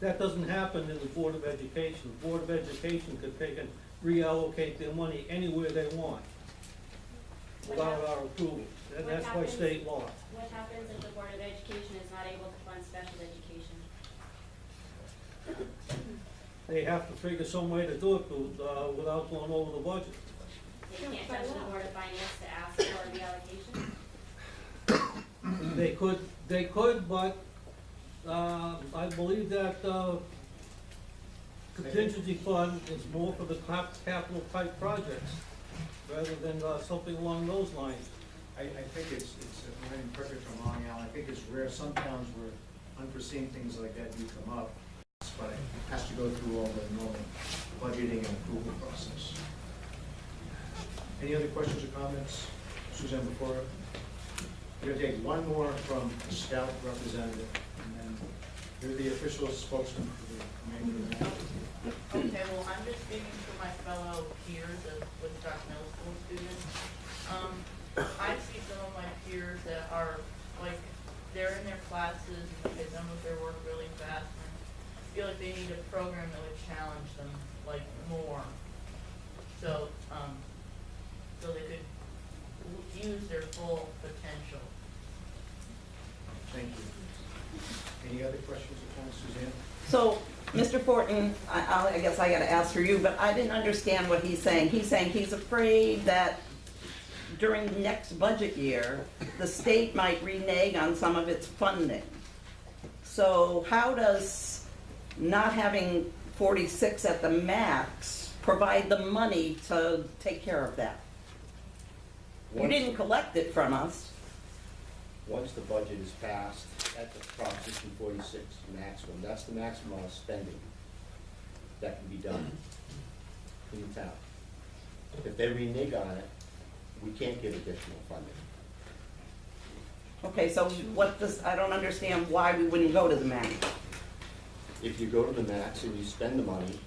That doesn't happen in the Board of Education. The Board of Education could take and reallocate their money anywhere they want without our approval, and What that's by happens- state law. What happens if the Board of Education is not able to fund special education? They have to figure some way to do it without going over the budget. They they can't come to the Board of Finance to ask for reallocation? They could, but, I believe that, contingency fund is more for the capital type projects, rather than, something along those lines. I think it's, correct me if I'm wrong, Alan, I think it's rare, some towns where unforeseen things like that do come up, but it has to go through all the normal budgeting and approval process. Any other questions or comments? Suzanne, before, we're gonna take one more from the Scout representative, and then you're the official spokesman for the remainder of the night. Okay, well, I'm just speaking for my fellow peers of Woodstock Middle School students. I see some of my peers that are, like, they're in their classes and they done with their work really fast, and I feel like they need a program that would challenge them, like, more. So, so they could use their full potential. Thank you. Any other questions or comments, Suzanne? So, Mr. Fortin, I guess I gotta ask for you, but I didn't understand what he's saying. He's saying he's afraid that during the next budget year, the state might renege on some of its funding. So how does not having 46 at the max provide the money to take care of that? You didn't collect it from us. Once the budget is passed at the Proposition 46 maximum, that's the maximum amount of spending that can be done in the town. If they renege on it, we can't give additional funding. Okay, so what does, I don't understand why we wouldn't go to the max. If you go to the max and you spend the money,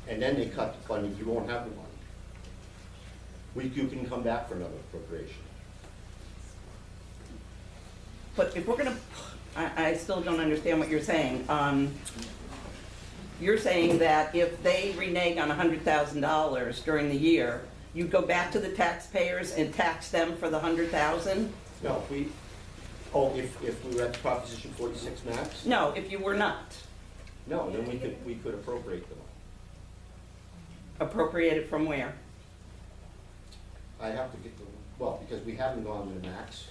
and then they cut the funding, you won't have the money. You can come back for another appropriation. But if we're gonna, I still don't understand what you're saying. You're saying that if they renege on $100,000 during the year, you go back to the taxpayers and tax them for the $100,000? No, if we were at the Proposition 46 max? No, if you were not. No, then we could appropriate the money. Appropriate it from where? I have to get the, well, because we haven't gone to the max.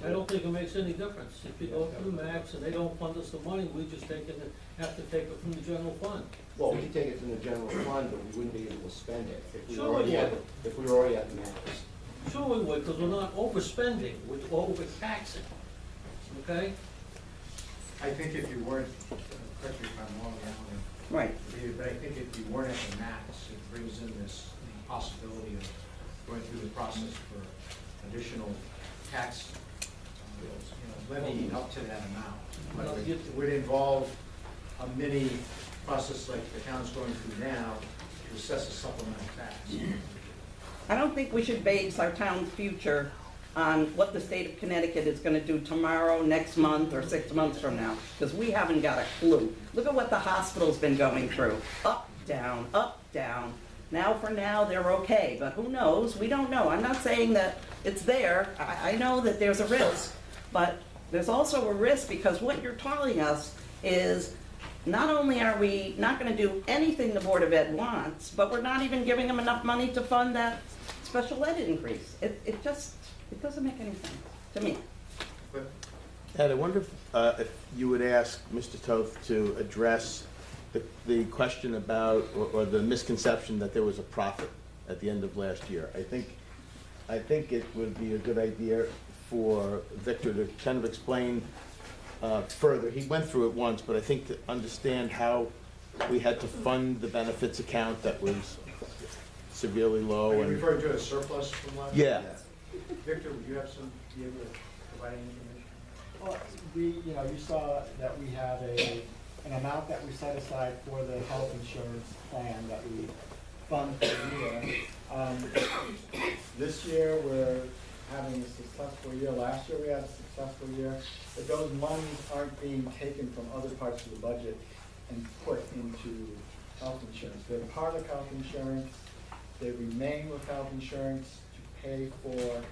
I don't think it makes any difference. If you go through max and they don't fund us the money, we just have to take it from the general fund. Well, we could take it from the general fund, but we wouldn't be able to spend it if we Sure were already we at, would. if we were already at the max. Sure we would, because we're not overspending, we're overtaxing, okay? I think if you weren't, correct me if I'm wrong, Alan, Right. but I think if you weren't at the max, it brings in this possibility of going through the process for additional tax levy up to that amount. But it would involve a mini process like the town's going through now to assess a supplemental tax. I don't think we should base our town's future on what the state of Connecticut is gonna do tomorrow, next month, or 6 months from now, because we haven't got a clue. Look at what the hospital's been going through. Up, down, up, down. Now for now, they're okay, but who knows? We don't know. I'm not saying that it's there. I know that there's a risk, but there's also a risk because what you're telling us is not only are we not gonna do anything the Board of Ed wants, but we're not even giving them enough money to fund that special ed increase. It doesn't make any sense to me. Ed, I wonder if you would ask Mr. Toth to address the question about, or the misconception that there was a profit at the end of last year. I think it would be a good idea for Victor to kind of explain further. He went through it once, but I think to understand how we had to fund the benefits account that was severely low. Are you And referring to a surplus from last year? yeah. Victor, would you have some, be able to provide any information? Well, you saw that we have an amount that we set aside for the health insurance plan that we fund for the year. This year, we're having a successful year. Last year, we had a successful year. But those monies aren't being taken from other parts of the budget and put into health insurance. They're part of health insurance. They remain with health insurance to pay for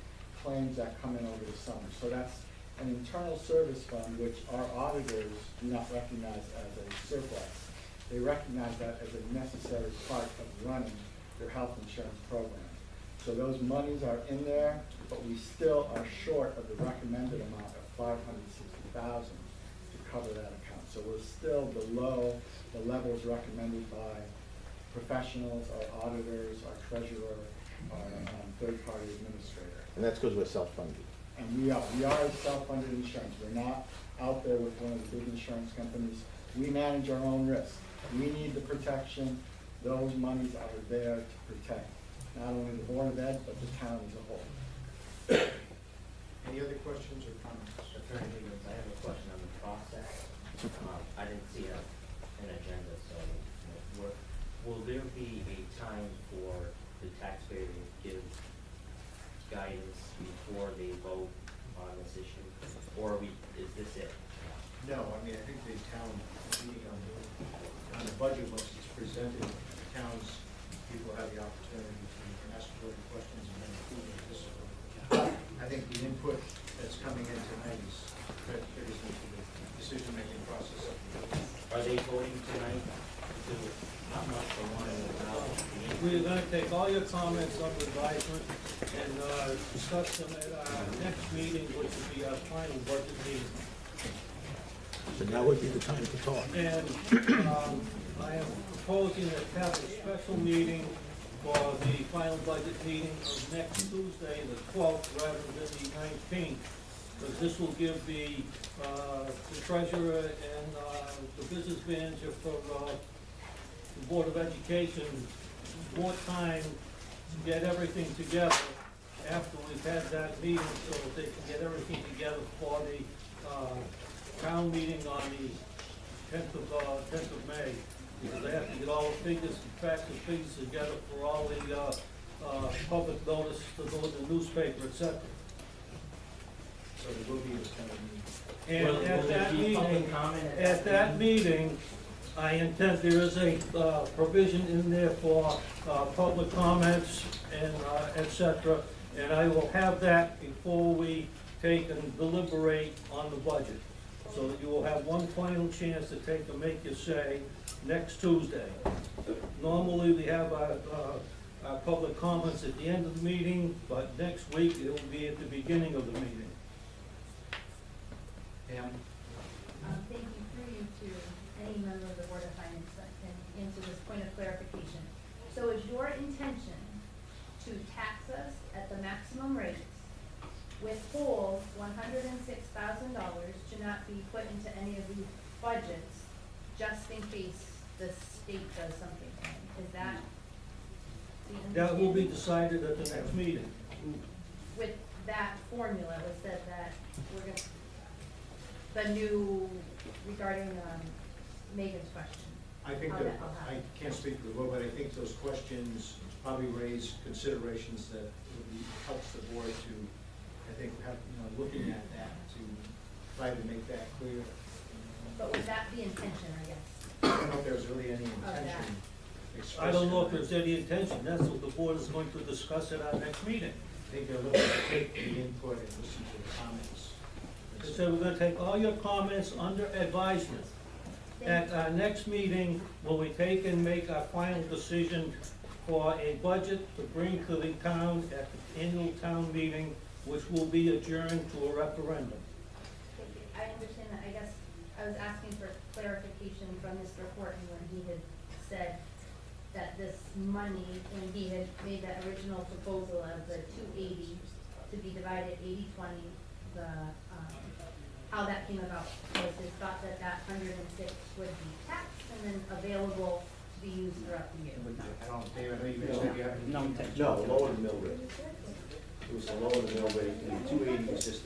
claims that come in over the summer. So that's an internal service fund, which our auditors do not recognize as a surplus. They recognize that as a necessary part of running their health insurance program. So those monies are in there, but we still are short of the recommended amount of $560,000 to cover that account. So we're still below the levels recommended by professionals, our auditors, our treasurer, our third-party administrator. And that's because we're self-funded. And we are a self-funded insurance. We're not out there with one of the big insurance companies. We manage our own risk. We need the protection. Those monies are there to protect not only the Board of Ed, but the town as a whole. Any other questions or comments? Attorney Higgins, I have a question on the process. I didn't see an agenda, so will there be a time for the taxpayer to give guidance before they vote on this issue? Or is this it? No, I mean, I think the town meeting on the budget, once it's presented, the town's people have the opportunity to ask further questions and then approve it. I think the input that's coming in tonight figures into the decision-making process of the meeting. Are they voting tonight to, not much for one and about We're gonna take all your comments under advisement and discuss them at our next meeting, which will be our final budget meeting. So now would be the time to talk. And I am proposing to have a special meeting for the final budget meeting of next Tuesday, the 12th, rather than the 19th. Because this will give the treasurer and the business manager for the Board of Education more time to get everything together after we've had that meeting, so that they can get everything together for the town meeting on the 10th of May. Because they have to get all the figures and facts and figures together for all the public notice to go in the newspaper, etc. So there will be this kind of meeting. And Will there be public comment at that meeting, I intend, there is a provision in there for public comments and et cetera, and I will have that before we take and deliberate on the budget. So that you will have one final chance to take and make your say next Tuesday. Normally, we have our public comments at the end of the meeting, but next week, it will be at the beginning of the meeting. Pam? Thank you, through you to any member of the Board of Finance that can answer this point of clarification. So is your intention to tax us at the maximum rates, withhold $106,000 to not be put into any of these budgets, just in case the state does something wrong? Is that the understanding? That will be decided at the next meeting. With that formula, it was said that we're gonna, the new, regarding Megan's question. I think how that, will I happen. can't speak for the board, but I think those questions probably raise considerations that helps the board to, I think, have, looking at that to try to make that clear. But was that the intention, I guess? I don't know if there's really any intention expressed. I don't know if there's any intention, that's what the board is going to discuss at our next meeting. I think they're looking to take the input and listen to the comments. So we're gonna take all your comments under advisement. At our next meeting, will we take and make our final decision for a budget to bring to the town at the annual town meeting, which will be adjourned to a referendum. I understand that. I guess I was asking for clarification from Mr. Horton when he had said that this money, when he had made that original proposal of the 280 to be divided 80-20, how that came about was his thought that that 106 would be taxed and then available to be used throughout the year. I don't, David, I know you said you have. No, lower the mill rate. It was the lower the mill rate, and the 280 was just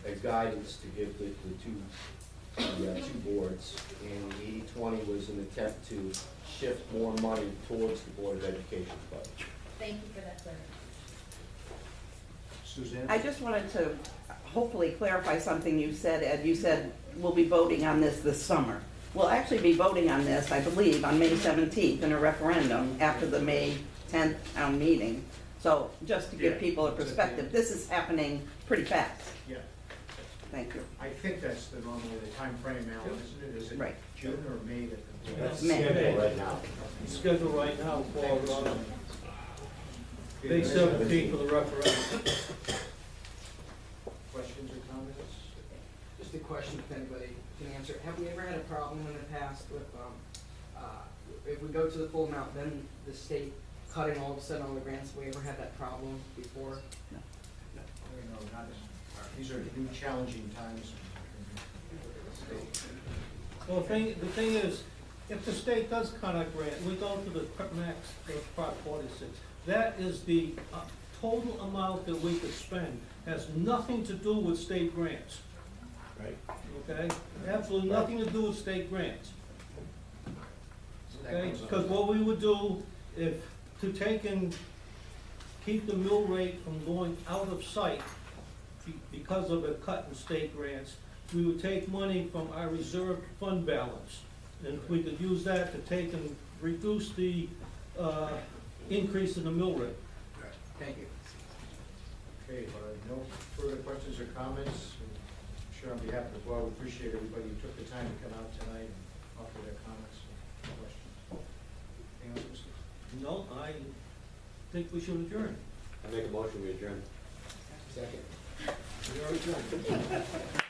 a guidance to give the two boards. And the 80-20 was an attempt to shift more money towards the Board of Education's budget. Thank you for that clarification. Suzanne? I just wanted to hopefully clarify something you said, Ed. You said we'll be voting on this summer. We'll actually be voting on this, I believe, on May 17th in a referendum after the May 10th town meeting. So just to give people a perspective, this is happening pretty fast. Yeah. Thank you. I think that's normally the time frame now, isn't it? Is it Right. June or May that? May. Scheduled right now. Schedule right now for May 17th for the referendum. Questions or comments? Just a question if anybody can answer. Have we ever had a problem in the past with, if we go to the full amount, then the state cutting all of a sudden all the grants? Have we ever had that problem before? No, not, these are new challenging times. Well, the thing is, if the state does cut a grant, we go to the max, the Prop 46. That is the total amount that we could spend. Has nothing to do with state grants, Right. okay? Absolutely nothing to do with state grants. Okay, because what we would do, to take and keep the mill rate from going out of sight because of a cut in state grants, we would take money from our reserve fund balance. And if we could use that to take and reduce the, increase in the mill rate. Thank you. Okay, no further questions or comments? I'm sure on behalf of the board, we appreciate everybody who took the time to come out tonight and offer their comments and questions. Anything else, Mr.? No, I think we should adjourn. I make a motion, we adjourn. Second. We are adjourned.